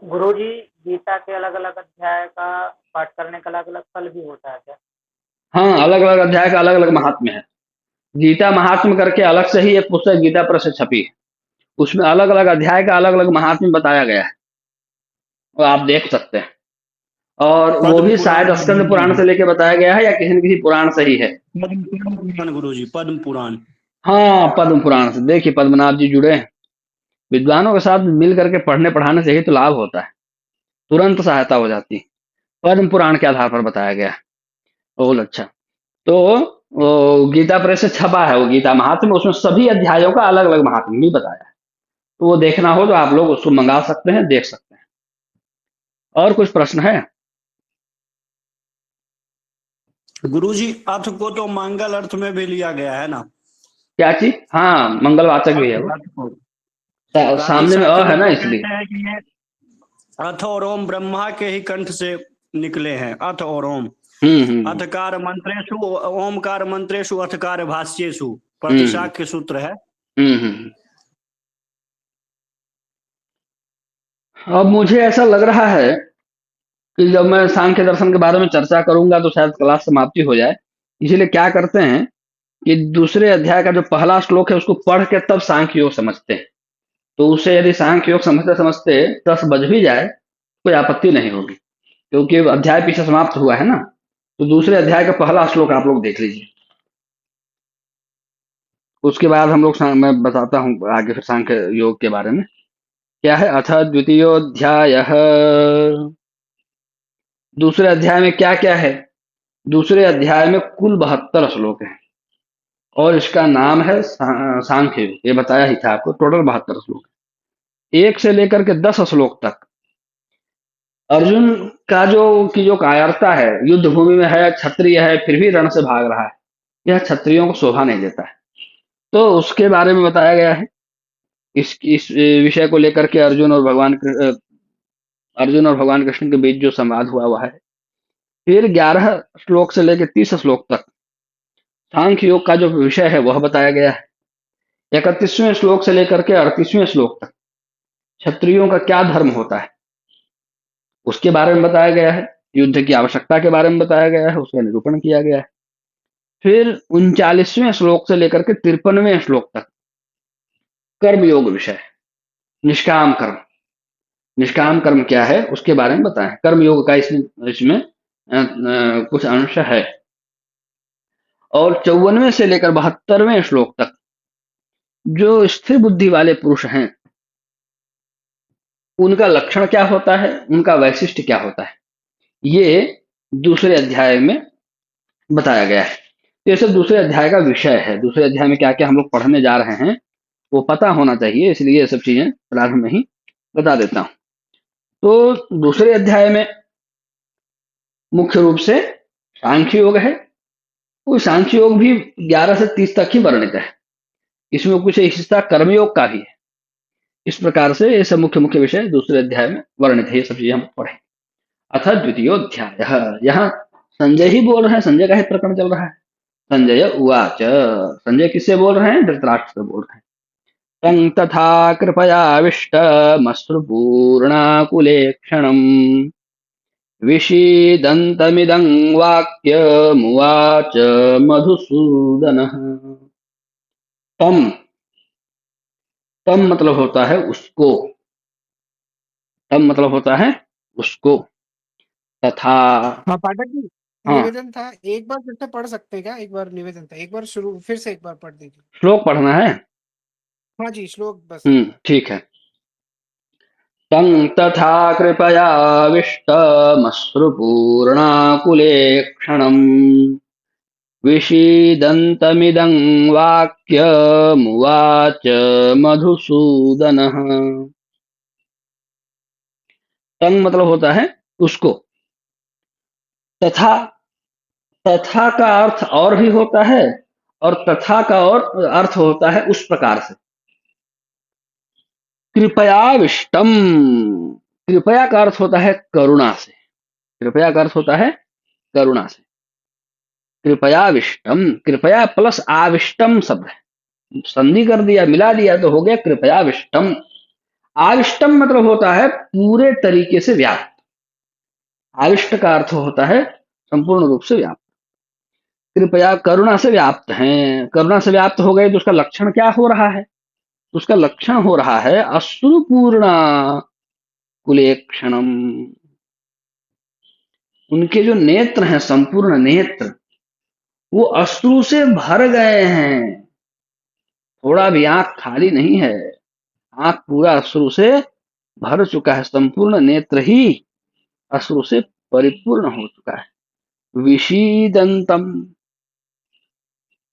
गुरुजी, गीता के अलग अलग अध्याय का पाठ करने का अलग अलग फल भी होता है क्या? हाँ, अलग अलग अध्याय का अलग अलग महात्म्य है। गीता महात्म्य करके अलग से ही एक पुस्तक गीता प्रेस से छपी है, उसमें अलग अलग अध्याय का अलग अलग महात्म्य बताया गया है, वो आप देख सकते हैं। और वो पद्म भी शायद पुराण में स्कंद पुराण से लेके बताया गया है, या किसी न किसी पुराण से ही है। पद्म पुराण गुरु जी, पद्म पुराण। हाँ, पद्म पुराण से। देखिए पद्मनाभ जी जुड़े हैं, विद्वानों के साथ मिल करके पढ़ने पढ़ाने से ही तो लाभ होता है, तुरंत सहायता हो जाती है। पद्म पुराण के आधार पर बताया गया है। बहुत अच्छा। तो वो गीता प्रेस से छपा है वो गीता महात्म्य, उसमें सभी अध्यायों का अलग अलग महात्म्य भी बताया है। तो वो देखना हो तो आप लोग उसको मंगा सकते हैं, देख सकते हैं। और कुछ प्रश्न है? गुरु जी, अर्थ को तो मंगल अर्थ में भी लिया गया है ना? क्या चीज? हाँ, मंगलवाचक भी है वो। अर्थ को गांधी सामने में अ साहित्य है में ना, तो इसलिए। कहते हैं कि ये अथ और ओम ब्रह्मा के ही कंठ से निकले हैं। अथ और ओम, अथकार मंत्रेषु ओमकार मंत्रेषु अथकार भाष्येषु प्रतिशाख्य सूत्र है। अब मुझे ऐसा लग रहा है कि जब मैं सांख्य दर्शन के बारे में चर्चा करूंगा तो शायद क्लास समाप्ति हो जाए। इसलिए क्या करते हैं कि दूसरे अध्याय का जो पहला श्लोक है उसको पढ़ के तब सांख्य योग समझते हैं। तो उससे यदि सांख्य योग समझते समझते 10 बज भी जाए कोई आपत्ति नहीं होगी, क्योंकि अध्याय पीछे समाप्त हुआ है ना। तो दूसरे अध्याय का पहला श्लोक आप लोग देख लीजिए, उसके बाद हम लोग मैं बताता हूँ आगे फिर सांख्य योग के बारे में क्या है। अथ द्वितीयोध्याय, दूसरे अध्याय में क्या क्या है? दूसरे अध्याय में कुल 72 श्लोक हैं, और इसका नाम है सांख्य योग। ये बताया ही था आपको, टोटल 72 श्लोक, 1 से लेकर के 10 श्लोक तक। अर्जुन का जो कायरता है, युद्ध भूमि में है, क्षत्रिय है, फिर भी रण से भाग रहा है, यह क्षत्रियों को शोभा नहीं देता है। तो उसके बारे में बताया गया है। इस विषय को लेकर के अर्जुन और भगवान कृष्ण के बीच जो संवाद हुआ हुआ है। फिर 11 श्लोक से लेकर 30 श्लोक तक सांख्य योग का जो विषय है वह बताया गया है। 31वें श्लोक से लेकर के 38वें श्लोक तक क्षत्रियों का क्या धर्म होता है उसके बारे में बताया गया है। युद्ध की आवश्यकता के बारे में बताया गया है, उसका निरूपण किया गया है। फिर 39वें श्लोक से लेकर के 53वें श्लोक तक कर्म योग विषय, निष्काम कर्म। निष्काम कर्म क्या है उसके बारे में बताएं। कर्म योग का इसमें कुछ अंश है। और 54वें से लेकर 72वें श्लोक तक जो स्थिर बुद्धि वाले पुरुष हैं उनका लक्षण क्या होता है, उनका वैशिष्ट्य क्या होता है, ये दूसरे अध्याय में बताया गया है। तो ये सब दूसरे अध्याय का विषय है। दूसरे अध्याय में क्या क्या हम लोग पढ़ने जा रहे हैं वो पता होना चाहिए, इसलिए ये सब चीजें प्रारंभ में ही बता देता हूँ। तो दूसरे अध्याय में मुख्य रूप से सांख्य योग है। वो सांख्य योग भी 11 से 30 तक ही वर्णित है। इसमें कुछ हिस्सा कर्मयोग का भी है। इस प्रकार से ये सब मुख्य मुख्य विषय दूसरे अध्याय में वर्णित है। ये सब चीजें हम पढ़े। अथ द्वितीयोध्याय, यहाँ संजय ही बोल रहे हैं, संजय का ही प्रकरण चल रहा है। संजय उवाच, संजय किससे बोल रहे हैं? धृतराष्ट्र से बोल रहे हैं। तं तथा कृपयाविष्टमश्रुपूर्णाकुले क्षणम् विषीदन्तमिदं वाक्यमुवाच मधुसूदनः। तम, तम मतलब होता है उसको, तम मतलब होता है उसको। तथा, हाँ पाठक जी, हाँ निवेदन था, एक बार फिर से पढ़ सकते हैं क्या? एक बार निवेदन था, एक बार शुरू फिर से एक बार पढ़ दीजिए। श्लोक पढ़ना है। हाँ जी, श्लोक बस एक बार। ठीक है। तं तथा कृपयाविष्टमश्रुपूर्णाकुले क्षणम् विषीदन्तमिदं वाक्यमुवाच मधुसूदनः। तं मतलब होता है उसको। तथा, तथा का अर्थ और भी होता है, और तथा का और अर्थ होता है उस प्रकार से। कृपयाविष्टम, कृपया का अर्थ होता है करुणा से। कृपया का अर्थ होता है करुणा से। कृपयाविष्टम, कृपया प्लस आविष्टम शब्द है, संधि कर दिया, मिला दिया तो हो गया कृपयाविष्टम। आविष्टम मतलब होता है पूरे तरीके से व्याप्त। आविष्ट का अर्थ होता है संपूर्ण रूप से व्याप्त। कृपया करुणा से व्याप्त हैं। करुणा से व्याप्त हो गए तो उसका लक्षण क्या हो रहा है? उसका लक्षण हो रहा है अश्रुपूर्णा कुलेक्षणम। उनके जो नेत्र हैं, संपूर्ण नेत्र, वो अश्रु से भर गए हैं। थोड़ा भी आंख खाली नहीं है, आंख पूरा अश्रु से भर चुका है। संपूर्ण नेत्र ही अश्रु से परिपूर्ण हो चुका है। विषीदंतम,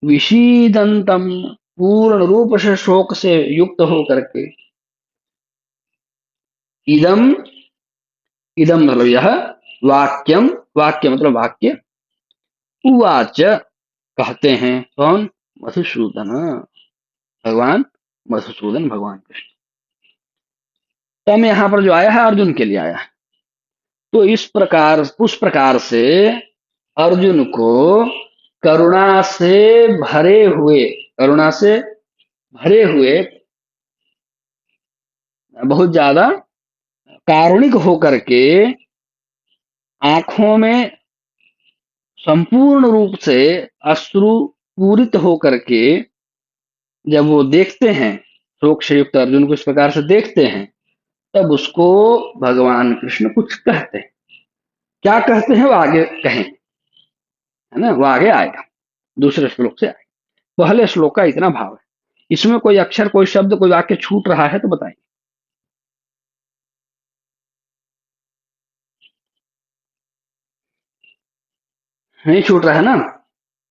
विषीदंतम पूर्ण रूप से शोक से युक्त होकर के। इदम, इदम मतलब यह, वाक्यम, वाक्य मतलब वाक्य, उवाच कहते हैं कौन? मधुसूदन, भगवान मधुसूदन, भगवान कृष्ण। तम यहां पर जो आया है अर्जुन के लिए आया है। तो इस प्रकार, उस प्रकार से अर्जुन को करुणा से भरे हुए, करुणा से भरे हुए, बहुत ज्यादा कारुणिक होकर के, आंखों में संपूर्ण रूप से अश्रु पूरित होकर के जब वो देखते हैं, शोक से युक्त अर्जुन को इस प्रकार से देखते हैं, तब उसको भगवान कृष्ण कुछ कहते हैं। क्या कहते हैं वो आगे कहें, है ना, वो आगे आएगा, दूसरे श्लोक से आएगा। पहले श्लोक का इतना भाव है। इसमें कोई अक्षर, कोई शब्द, कोई वाक्य छूट रहा है तो बताइए। नहीं छूट रहा है ना?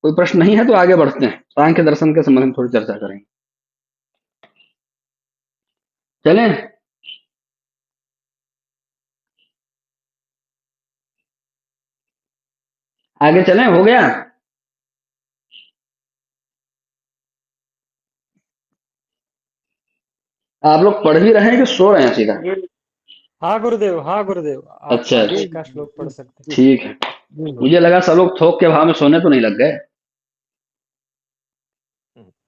कोई प्रश्न नहीं है तो आगे बढ़ते हैं। सांख्य दर्शन के संबंध में थोड़ी चर्चा करेंगे। चलें? आगे चलें? हो गया? आप लोग पढ़ भी रहे हैं कि सो रहे हैं सीधा? ये हाँ गुरुदेव, हाँ गुरुदेव, आप अच्छा आगे अच्छा, का श्लोक पढ़ सकते हैं। ठीक है। मुझे लगा सब लोग थोक के भाव में सोने तो नहीं लग गए।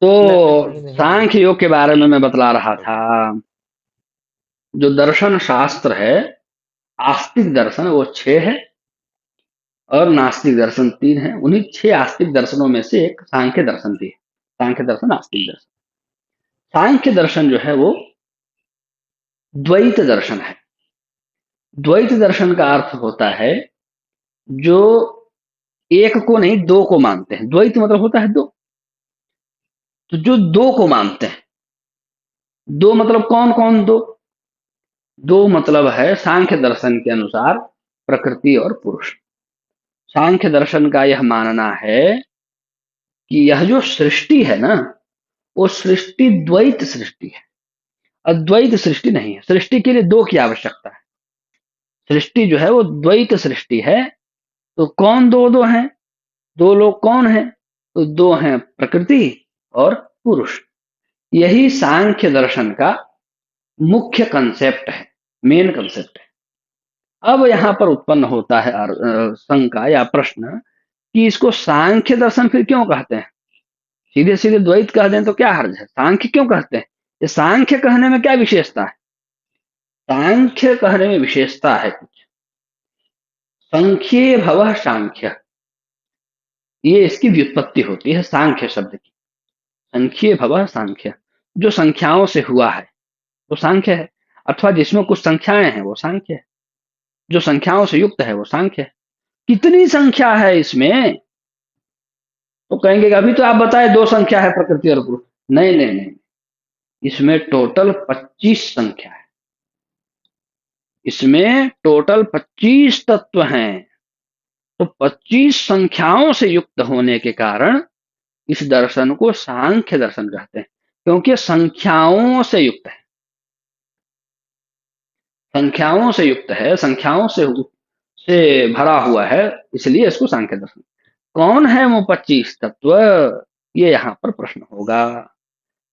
तो नहीं, नहीं। सांख्य योग के बारे में मैं बतला रहा था। जो दर्शन शास्त्र है, आस्तिक दर्शन वो 6 है और नास्तिक दर्शन 3 है। उन्हीं 6 आस्तिक दर्शनों में से एक सांख्य दर्शन भी है। सांख्य दर्शन, आस्तिक दर्शन। सांख्य दर्शन जो है वो द्वैत दर्शन है। द्वैत दर्शन का अर्थ होता है जो एक को नहीं दो को मानते हैं। द्वैत मतलब होता है दो, तो जो दो को मानते हैं। दो मतलब कौन कौन दो? दो मतलब है सांख्य दर्शन के अनुसार प्रकृति और पुरुष। सांख्य दर्शन का यह मानना है कि यह जो सृष्टि है ना, वो सृष्टि द्वैत सृष्टि है, अद्वैत सृष्टि नहीं है। सृष्टि के लिए दो की आवश्यकता है। सृष्टि जो है वो द्वैत सृष्टि है। तो कौन दो दो हैं? दो लोग कौन हैं? तो दो हैं प्रकृति और पुरुष। यही सांख्य दर्शन का मुख्य कंसेप्ट है, मेन कंसेप्ट है। अब यहां पर उत्पन्न होता है शंका या प्रश्न कि इसको सांख्य दर्शन फिर क्यों कहते हैं? सीधे सीधे द्वैत कह दें तो क्या हर्ज है? सांख्य क्यों कहते हैं? ये सांख्य कहने में क्या विशेषता है? सांख्य कहने में विशेषता है कुछ। संख्ये भवः सांख्य, ये इसकी व्युत्पत्ति होती है सांख्य शब्द की। संख्ये भवः सांख्य, जो संख्याओं से हुआ है वो सांख्य है, अथवा जिसमें कुछ संख्याएं हैं वो सांख्य है, जो संख्याओं से युक्त है वो सांख्य है। कितनी संख्या है इसमें? तो कहेंगे कि अभी तो आप बताए दो संख्या है, प्रकृति और पुरुष। नहीं नहीं नहीं, इसमें टोटल 25 संख्या है। इसमें टोटल 25 तत्व हैं। तो 25 संख्याओं से युक्त होने के कारण इस दर्शन को सांख्य दर्शन कहते हैं, क्योंकि संख्याओं से युक्त है। संख्याओं से युक्त है, संख्याओं से भरा हुआ है, इसलिए इसको सांख्य दर्शन। कौन है वो 25 तत्व? ये यहां पर प्रश्न होगा।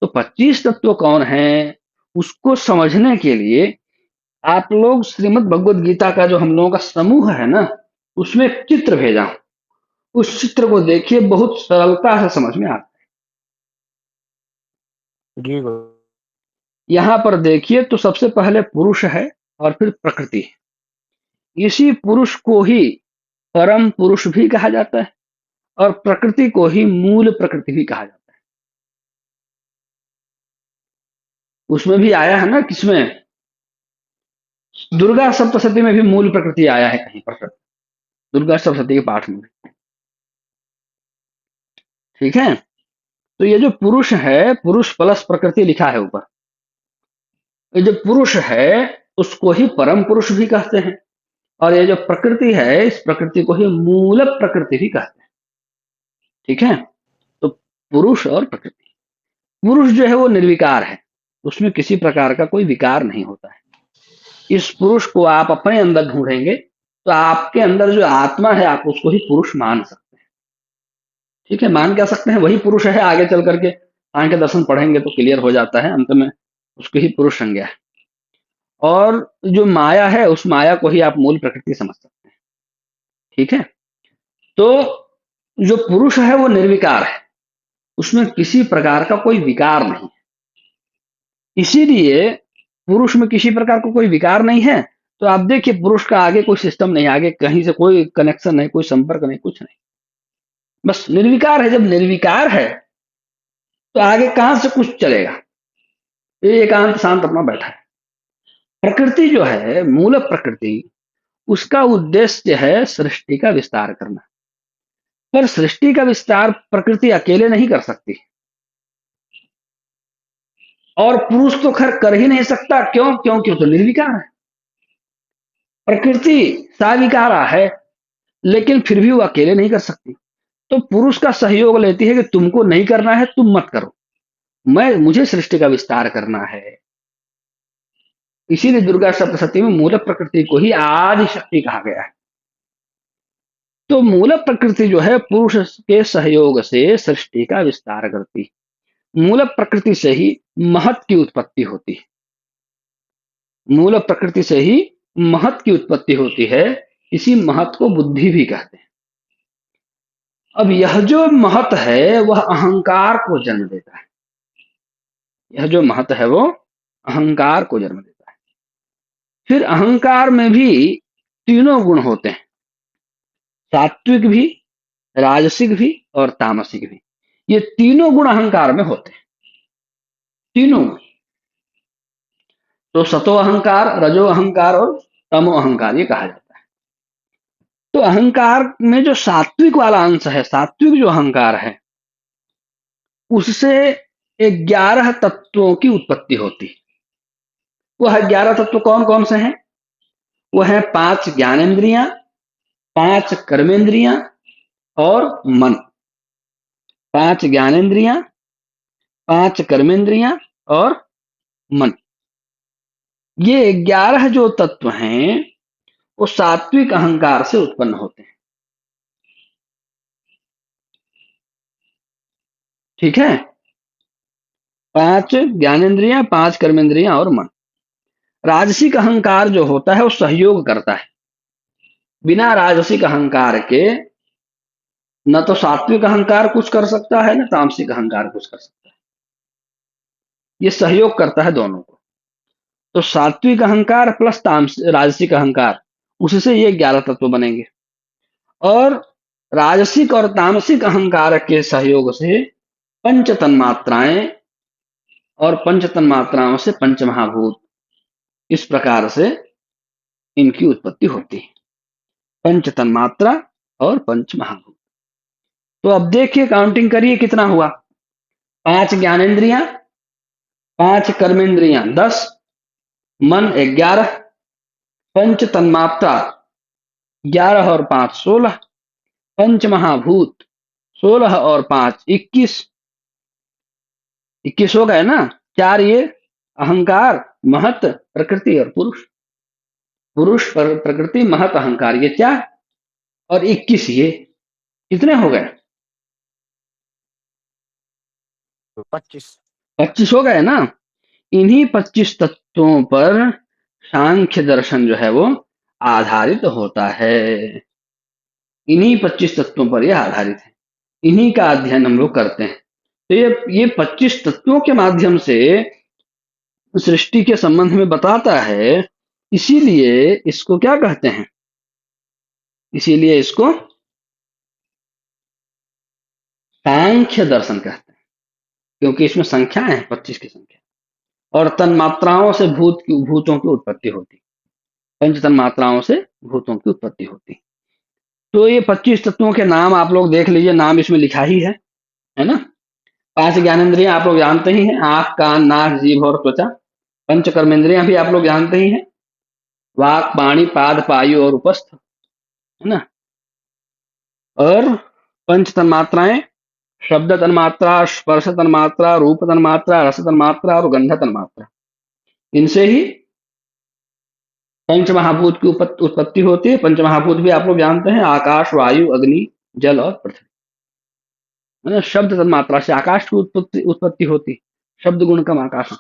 तो 25 तत्व कौन है, उसको समझने के लिए आप लोग श्रीमद् भगवद गीता का जो हम लोगों का समूह है ना, उसमें एक चित्र भेजा हूं, उस चित्र को देखिए, बहुत सरलता से समझ में आता है। जी गुरु। यहां पर देखिए तो सबसे पहले पुरुष है और फिर प्रकृति है। इसी पुरुष को ही परम पुरुष भी कहा जाता है और प्रकृति को ही मूल प्रकृति भी कहा जाता है। उसमें भी आया है ना, किसमें? दुर्गा सप्तशती में भी मूल प्रकृति आया है कहीं पर, दुर्गा सप्तशती के पाठ में। ठीक है, तो ये जो पुरुष है, पुरुष प्लस प्रकृति लिखा है ऊपर, ये जो पुरुष है उसको ही परम पुरुष भी कहते हैं, और ये जो प्रकृति है, इस प्रकृति को ही मूल प्रकृति भी कहते हैं। ठीक है, तो पुरुष और प्रकृति। पुरुष जो है वो निर्विकार है, उसमें किसी प्रकार का कोई विकार नहीं होता है। इस पुरुष को आप अपने अंदर ढूंढेंगे तो आपके अंदर जो आत्मा है, आप उसको ही पुरुष मान सकते हैं। ठीक है, मान क्या सकते हैं, वही पुरुष है। आगे चल करके सांख्य दर्शन पढ़ेंगे तो क्लियर हो जाता है, अंत में उसको ही पुरुष संज्ञा है। और जो माया है, उस माया को ही आप मूल प्रकृति समझ सकते हैं। ठीक है, तो जो पुरुष है वो निर्विकार है, उसमें किसी प्रकार का कोई विकार नहीं है। इसीलिए पुरुष में किसी प्रकार का कोई विकार नहीं है, तो आप देखिए पुरुष का आगे कोई सिस्टम नहीं, आगे कहीं से कोई कनेक्शन नहीं, कोई संपर्क नहीं, कुछ नहीं, बस निर्विकार है। जब निर्विकार है तो आगे कहां से कुछ चलेगा? ये एकांत शांत अपना बैठा है। प्रकृति जो है, मूल प्रकृति, उसका उद्देश्य है सृष्टि का विस्तार करना, पर सृष्टि का विस्तार प्रकृति अकेले नहीं कर सकती, और पुरुष तो खैर कर ही नहीं सकता। क्यों? क्योंकि वो तो निर्विकार है। प्रकृति साविकारा है, लेकिन फिर भी वो अकेले नहीं कर सकती, तो पुरुष का सहयोग लेती है कि तुमको नहीं करना है, तुम मत करो, मुझे सृष्टि का विस्तार करना है। इसीलिए दुर्गा सप्तशती में मूल प्रकृति को ही आदि शक्ति कहा गया है। तो मूल प्रकृति जो है, पुरुष के सहयोग से सृष्टि का विस्तार करती। मूल प्रकृति से ही महत की उत्पत्ति होती है, मूल प्रकृति से ही महत की उत्पत्ति होती है। इसी महत को बुद्धि भी कहते हैं। अब यह जो महत है वह अहंकार को जन्म देता है। यह जो महत है वो अहंकार को जन्म देता है। फिर अहंकार में भी तीनों गुण होते हैं, सात्विक भी, राजसिक भी और तामसिक भी। ये तीनों गुण अहंकार में होते हैं, तीनों। तो सतो अहंकार, रजो अहंकार और तमो अहंकार, ये कहा जाता है। तो अहंकार में जो सात्विक वाला अंश है, सात्विक जो अहंकार है, उससे 11 तत्वों की उत्पत्ति होती है। वह 11 तत्व कौन कौन से हैं? वह है 5 ज्ञानेंद्रियां, 5 कर्मेंद्रियां और मन। 5 ज्ञानेंद्रियां, 5 कर्मेंद्रियां और मन, ये 11 जो तत्व हैं वो सात्विक अहंकार से उत्पन्न होते हैं। ठीक है, 5 ज्ञानेंद्रियां, 5 कर्मेंद्रियां और मन। राजसिक अहंकार जो होता है वो सहयोग करता है। बिना राजसिक अहंकार के न तो सात्विक अहंकार कुछ कर सकता है, न तामसिक अहंकार कुछ कर सकता है। ये सहयोग करता है दोनों को। तो सात्विक अहंकार प्लस राजसिक अहंकार, उससे ये 11 तत्व बनेंगे। और राजसिक और तामसिक अहंकार के सहयोग से पंच तन्मात्राएं, और पंच तन्मात्राओं से पंच महाभूत, इस प्रकार से इनकी उत्पत्ति होती है। पंच तन्मात्रा और पंच महाभूत। तो अब देखिए, काउंटिंग करिए कितना हुआ। 5 ज्ञानेंद्रियां, 5 कर्मेंद्रियां 10, मन 11, पंच तन्मात्रा 11 और 5 16, पंच महाभूत 16 और 5 21। 21 हो गए ना। 4 ये अहंकार, महत, प्रकृति और पुरुष। पुरुष, प्रकृति, महत, अहंकार, ये 4 और 21 ये कितने हो गए? 25 हो गए ना। इन्हीं 25 तत्वों पर सांख्य दर्शन जो है वो आधारित होता है। इन्हीं 25 तत्वों पर यह आधारित है। इन्हीं का अध्ययन हम लोग करते हैं। तो ये 25 तत्वों के माध्यम से सृष्टि के संबंध में बताता है। इसीलिए इसको क्या कहते हैं? इसीलिए इसको सांख्य दर्शन कहते हैं, क्योंकि इसमें संख्याएं हैं, 25 की संख्या, और तन्मात्राओं से भूतों की उत्पत्ति होती, पंच तन्मात्राओं से भूतों की उत्पत्ति होती। तो ये 25 तत्वों के नाम आप लोग देख लीजिए, नाम इसमें लिखा ही है ना। 5 ज्ञानेंद्रियां आप लोग जानते ही हैं, आंख, कान, नाक, जीभ और त्वचा। पंच कर्मेंद्रियां भी आप लोग जानते ही हैं, वाक, पाणी, पाद, पायु और उपस्थ, है ना। और पंच तन्मात्राएं, शब्द तन्मात्रा, स्पर्श तन्मात्रा, रूप तन्मात्रा, रस तन्मात्रा और गंध तन्मात्रा। इनसे ही पंच महाभूत की उत्पत्ति होती है। पंच महाभूत भी आप लोग जानते हैं, आकाश, वायु, अग्नि, जल और पृथ्वी। शब्द तन्मात्रा से आकाश की उत्पत्ति होती, शब्द गुण कम आकाश।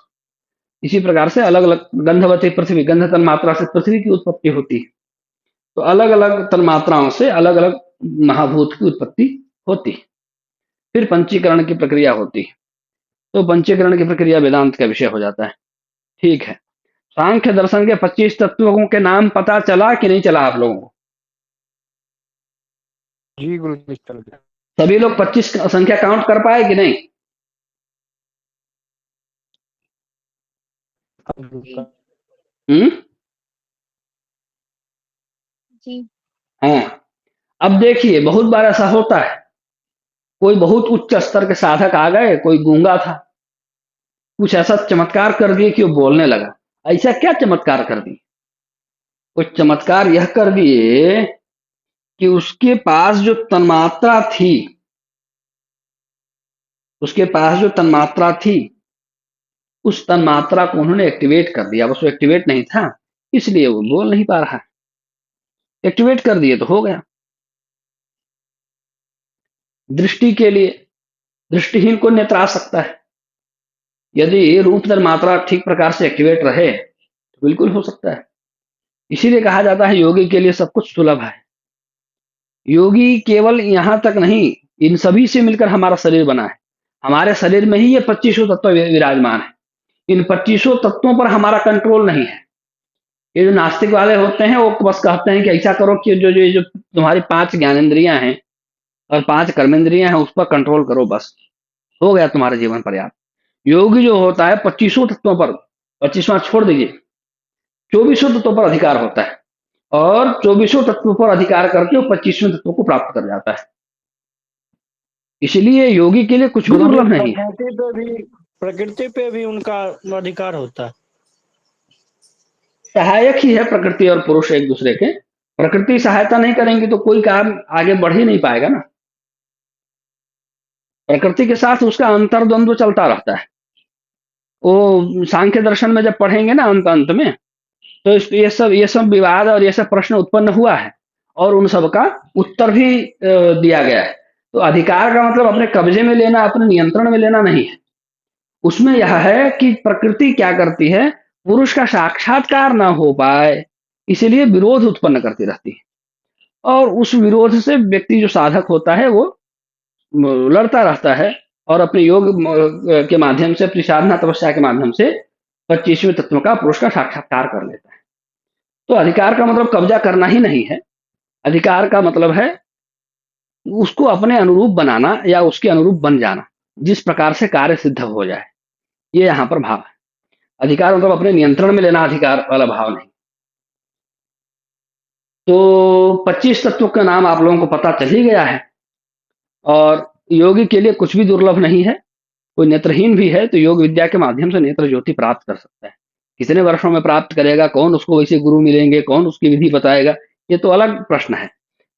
इसी प्रकार से अलग अलग गंधवती पृथ्वी, गंध तन्मात्रा से पृथ्वी की उत्पत्ति होती है। तो अलग अलग तन्मात्राओं से अलग अलग महाभूत की उत्पत्ति होती है। फिर पंचीकरण की प्रक्रिया होती है। तो पंचीकरण की प्रक्रिया वेदांत का विषय हो जाता है। ठीक है, सांख्य दर्शन के 25 तत्वों के नाम पता चला कि नहीं चला आप लोगों को? जी गुरु जी, चल गया। सभी लोग 25 संख्या काउंट कर पाए कि नहीं? जी। हाँ, अब देखिए, बहुत बार ऐसा होता है, कोई बहुत उच्च स्तर के साधक आ गए, कोई गूंगा था, कुछ ऐसा चमत्कार कर दिए कि वो बोलने लगा। ऐसा क्या चमत्कार कर दिए? कुछ चमत्कार यह कर दिए कि उसके पास जो तन्मात्रा थी, उस तन्मात्रा को उन्होंने एक्टिवेट कर दिया। बस वो एक्टिवेट नहीं था, इसलिए वो बोल नहीं पा रहा। एक्टिवेट कर दिए तो हो गया। दृष्टि के लिए दृष्टिहीन को नेत्र आ सकता है। यदि रूप तन्मात्रा ठीक प्रकार से एक्टिवेट रहे तो बिल्कुल हो सकता है। इसीलिए कहा जाता है योगी के लिए सब कुछ सुलभ है। योगी केवल यहां तक नहीं, इन सभी से मिलकर हमारा शरीर बना है। हमारे शरीर में ही ये 25 तत्व विराजमान है। इन 25 तत्वों पर हमारा कंट्रोल नहीं है। ये जो नास्तिक वाले होते हैं वो बस कहते हैं कि ऐसा करो कि जो तुम्हारी 5 ज्ञानेंद्रियां हैं और 5 कर्मेंद्रियां हैं उस पर कंट्रोल करो, बस हो गया तुम्हारा जीवन पर्याप्त। योगी जो होता है 25 तत्वों पर, 25वां छोड़ दीजिए, 24 तत्वों पर अधिकार होता है, और 24 तत्वों पर अधिकार करके वो 25वें तत्व को प्राप्त कर जाता है। इसलिए योगी के लिए कुछ भी दुर्लभ नहीं है। प्रकृति पे भी उनका अधिकार होता है। सहायक ही है प्रकृति और पुरुष एक दूसरे के, प्रकृति सहायता नहीं करेंगी तो कोई काम आगे बढ़ ही नहीं पाएगा ना। प्रकृति के साथ उसका अंतर्द्वंद्व चलता रहता है। वो सांख्य दर्शन में जब पढ़ेंगे ना अंत अंत में, तो ये सब विवाद और ये सब प्रश्न उत्पन्न हुआ है और उन सब का उत्तर भी दिया गया है। तो अधिकार का मतलब अपने कब्जे में लेना, अपने नियंत्रण में लेना नहीं है। उसमें यह है कि प्रकृति क्या करती है, पुरुष का साक्षात्कार ना हो पाए इसीलिए विरोध उत्पन्न करती रहती है, और उस विरोध से व्यक्ति जो साधक होता है वो लड़ता रहता है और अपने योग के माध्यम से, अपनी साधना तपस्या के माध्यम से 25वें तत्व का पुरुष का साक्षात्कार कर लेता है। तो अधिकार का मतलब कब्जा करना ही नहीं है। अधिकार का मतलब है उसको अपने अनुरूप बनाना या उसके अनुरूप बन जाना, जिस प्रकार से कार्य सिद्ध हो जाए, ये यहाँ पर भाव है। अधिकार मतलब अपने नियंत्रण में लेना, अधिकार वाला भाव नहीं। तो 25 तत्वों का नाम आप लोगों को पता चल ही गया है, और योगी के लिए कुछ भी दुर्लभ नहीं है। कोई नेत्रहीन भी है तो योग विद्या के माध्यम से नेत्र ज्योति प्राप्त कर सकता है। कितने वर्षों में प्राप्त करेगा, कौन उसको वैसे गुरु मिलेंगे, कौन उसकी विधि बताएगा, ये तो अलग प्रश्न है।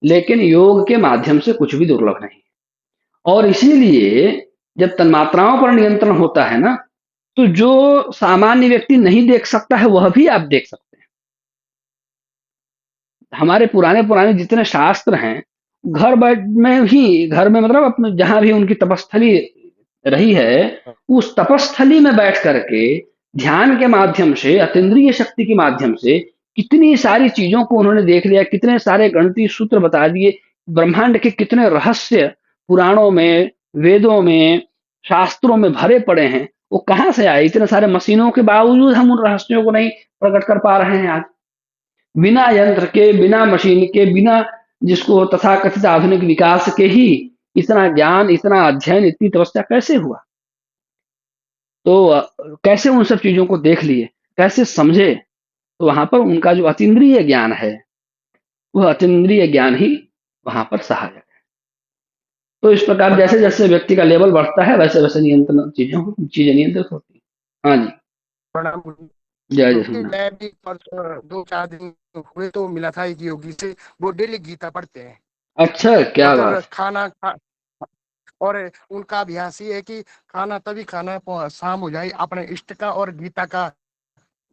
लेकिन योग के माध्यम से कुछ भी दुर्लभ नहीं। और इसीलिए जब तन्मात्राओं पर नियंत्रण होता है ना, तो जो सामान्य व्यक्ति नहीं देख सकता है वह भी आप देख सकते हैं। हमारे पुराने जितने शास्त्र हैं, घर में मतलब अपने जहां भी उनकी तपस्थली रही है, उस तपस्थली में बैठ करके ध्यान के माध्यम से, अतीन्द्रिय शक्ति के माध्यम से कितनी सारी चीजों को उन्होंने देख लिया, कितने सारे गणितीय सूत्र बता दिए, ब्रह्मांड के कितने रहस्य पुराणों में, वेदों में, शास्त्रों में भरे पड़े हैं। वो कहाँ से आए? इतने सारे मशीनों के बावजूद हम उन रहस्यों को नहीं प्रकट कर पा रहे हैं आज। बिना यंत्र के, बिना मशीन के, बिना जिसको तथाकथित आधुनिक विकास के ही इतना ज्ञान, इतना अध्ययन, इतनी तपस्या कैसे हुआ? तो कैसे उन सब चीजों को देख लिए, कैसे समझे? तो वहां पर उनका जो अतीन्द्रिय ज्ञान है, वह अतीन्द्रिय ज्ञान ही वहां पर सहायक है। तो इस प्रकार जैसे जैसे व्यक्ति का लेवल बढ़ता है वैसे वैसे चीजें नियंत्रित होती है। हाँ जी, प्रणाम। जय जय क्योंकि श्री राम। मैं भी 2-4 दिन हुए तो मिला था एक योगी से, वो डेली गीता पढ़ते हैं। अच्छा, क्या मतलब बात। खाना और उनका अभ्यास ये है कि खाना तभी खाना शाम हो जाए, अपने इष्ट का और गीता का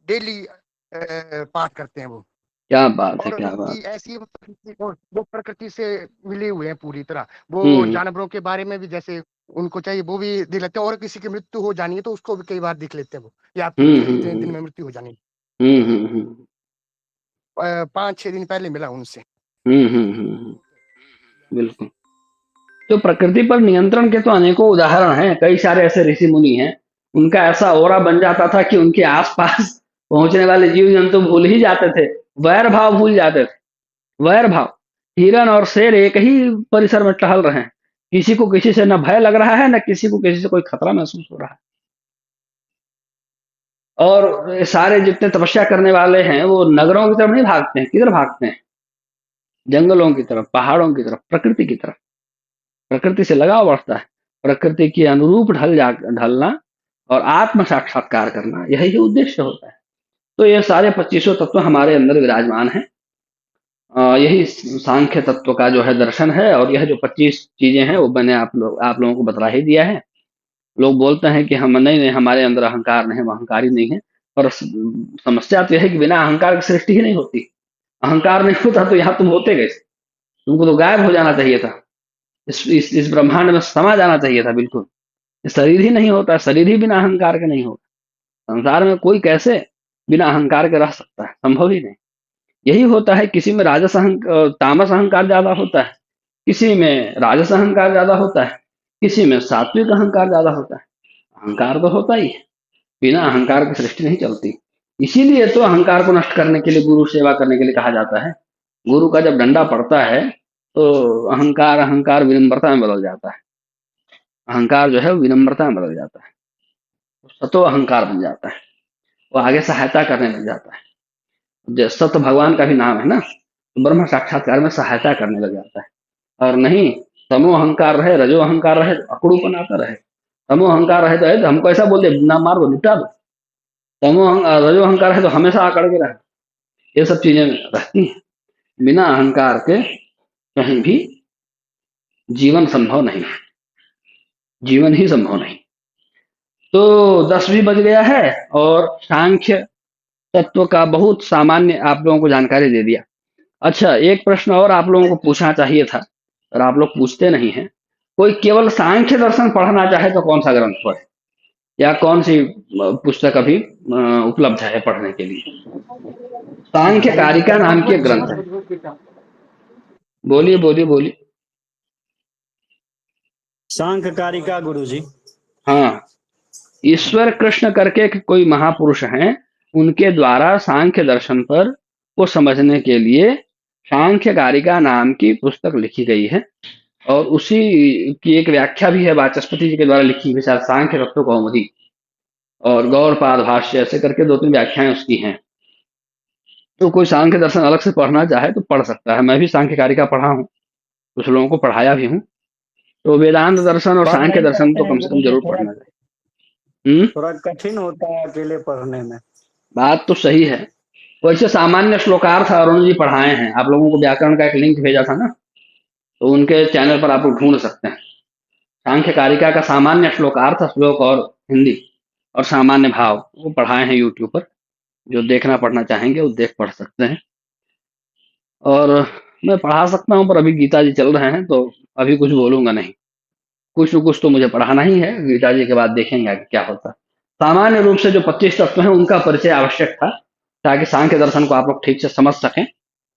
डेली पाठ करते हैं वो। क्या बात है, और क्या उनकी बात। ऐसी वो प्रकृति से मिले हुए हैं पूरी तरह। वो जानवरों के बारे में भी जैसे उनको चाहिए वो भी देख लेते हैं, और किसी की मृत्यु हो जानी है तो उसको भी कई बार देख लेते हैं वो, या आपकी इतने दिन में मृत्यु हो जानी है। 5-6 दिन पहले मिला उनसे। बिल्कुल। तो प्रकृति पर नियंत्रण के तो अनेकों उदाहरण हैं। कई सारे ऐसे ऋषि मुनि हैं, उनका ऐसा ओरा बन जाता था कि उनके आसपास पहुंचने वाले जीव जंतु भूल ही जाते थे, वैर भाव भूल जाते थे। वैर भाव, हिरण और शेर एक ही परिसर में टहल रहे हैं, किसी को किसी से न भय लग रहा है, न किसी को किसी से कोई खतरा महसूस हो रहा है। और सारे जितने तपस्या करने वाले हैं वो नगरों की तरफ नहीं भागते हैं, किधर भागते हैं? जंगलों की तरफ, पहाड़ों की तरफ, प्रकृति की तरफ। प्रकृति से लगाव बढ़ता है, प्रकृति के अनुरूप ढलना और आत्म साक्षात्कार करना, यही उद्देश्य होता है। तो ये सारे 25 तत्व हमारे अंदर विराजमान हैं। यही सांख्य तत्व का जो है दर्शन है, और यह जो 25 चीजें हैं वो मैंने आप लोगों को बता ही दिया है। लोग बोलते हैं कि हम नहीं, हमारे अंदर अहंकार नहीं, हम अहंकारी नहीं है। पर समस्या तो यह है कि बिना अहंकार की सृष्टि ही नहीं होती। अहंकार नहीं होता तो यहाँ तुम होते कैसे? तुमको तो गायब हो जाना चाहिए था, इस ब्रह्मांड में समा जाना चाहिए था। बिल्कुल, शरीर ही नहीं होता, शरीर ही बिना अहंकार के नहीं होता। संसार में कोई कैसे बिना अहंकार के रह सकता है? संभव ही नहीं। यही होता है, किसी में तामस अहंकार ज्यादा होता है, किसी में राजस अहंकार ज्यादा होता है, किसी में सात्विक अहंकार ज्यादा होता है। अहंकार तो होता ही है, बिना अहंकार की सृष्टि नहीं चलती। इसीलिए तो अहंकार को नष्ट करने के लिए गुरु सेवा करने के लिए कहा जाता है। गुरु का जब डंडा पड़ता है तो अहंकार विनम्रता में बदल जाता है। अहंकार जो है विनम्रता में बदल जाता है, सतो अहंकार बन जाता है, वो आगे सहायता करने लग जाता है। सत भगवान का भी नाम है ना, तो ब्रह्म साक्षात्कार में सहायता करने लग जाता है। और नहीं, तमो अहंकार रहे, रजो अहंकार रहे, अकड़ूपन आता रहे। तमो अहंकार रहे तो हमको ऐसा बोल दे, ना मार दो, निपटा दो। रजो अहंकार है तो हमेशा आकड़ के रहे। ये सब चीजें रहती हैं। बिना अहंकार के कहीं भी जीवन संभव नहीं, जीवन ही संभव नहीं। तो 10 भी बज गया है और सांख्य तत्व का बहुत सामान्य आप लोगों को जानकारी दे दिया। अच्छा, एक प्रश्न और आप लोगों को पूछना चाहिए था और आप लोग पूछते नहीं हैं। कोई केवल सांख्य दर्शन पढ़ना चाहे तो कौन सा ग्रंथ पढ़े, या कौन सी पुस्तक अभी उपलब्ध है पढ़ने के लिए? सांख्य कारिका नाम की एक ग्रंथ है। बोलिए बोलिए बोलिए। सांख्य कारिका गुरुजी। हाँ, ईश्वर कृष्ण करके कोई महापुरुष हैं, उनके द्वारा सांख्य दर्शन पर को समझने के लिए सांख्य कारिका नाम की पुस्तक लिखी गई है, और उसी की एक व्याख्या भी है वाचस्पति जी के द्वारा लिखी हुई, शायद सांख्य तत्व कौमुदी और गौरपाद भाष्य, ऐसे करके 2-3 व्याख्याएं उसकी हैं। तो कोई सांख्य दर्शन अलग से पढ़ना चाहे तो पढ़ सकता है। मैं भी सांख्य कारिका पढ़ा हूँ, कुछ लोगों को पढ़ाया भी हूँ। तो वेदांत दर्शन और सांख्य दर्शन तो कम से कम जरूर पढ़ना चाहिए। थोड़ा कठिन होता है अकेले पढ़ने में। बात तो सही है। वैसे सामान्य श्लोकार्थ अरुण जी पढ़ाए हैं, आप लोगों को व्याकरण का एक लिंक भेजा था ना, तो उनके चैनल पर आप लोग ढूंढ सकते हैं। सांख्य कारिका का सामान्य श्लोकार्थ, श्लोक और हिंदी और सामान्य भाव, वो पढ़ाए हैं यूट्यूब पर। जो देखना पढ़ना चाहेंगे वो देख पढ़ सकते हैं। और मैं पढ़ा सकता हूँ, पर अभी गीता जी चल रहे हैं तो अभी कुछ बोलूंगा नहीं। कुछ न कुछ तो मुझे पढ़ाना ही है, गीता जी के बाद देखेंगे आगे क्या होता है। सामान्य रूप से जो 25 तत्व हैं उनका परिचय आवश्यक था, ताकि सांख्य दर्शन को आप लोग ठीक से समझ सकें।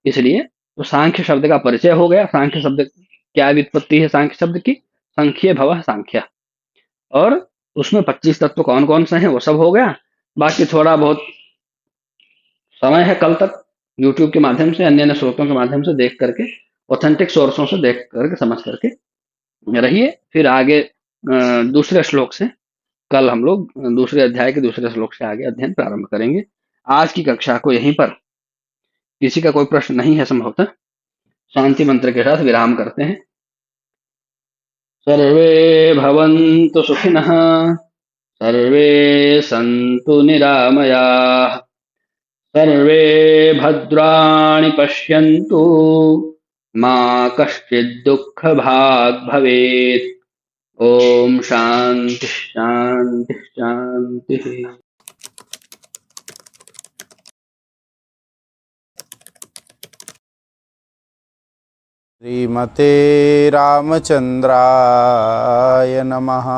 इसलिए तो सांख्य शब्द का परिचय हो गया। सांख्य शब्द क्या व्युत्पत्ति है सांख्य शब्द की? संख्य भव सांख्य, और उसमें 25 तत्व कौन कौन से हैं वो सब हो गया। बाकी थोड़ा बहुत समय है कल तक, यूट्यूब के माध्यम से, अन्य अन्य स्रोतों के माध्यम से देख करके, ऑथेंटिक सोर्सों से देख करके समझ करके रहिए। फिर आगे दूसरे श्लोक से कल हम लोग दूसरे अध्याय के दूसरे श्लोक से आगे अध्ययन प्रारंभ करेंगे। आज की कक्षा को यहीं पर, किसी का कोई प्रश्न नहीं है संभवतः, शांति मंत्र के साथ विराम करते हैं। सर्वे भवन्तु सुखिनः, सर्वे सन्तु निरामयाः, सर्वे भद्राणि पश्यन्तु, मा कश्चित् दुःखभाग् भवेत्। ओम शांति शांति शांति। श्रीमते रामचंद्राय नमः।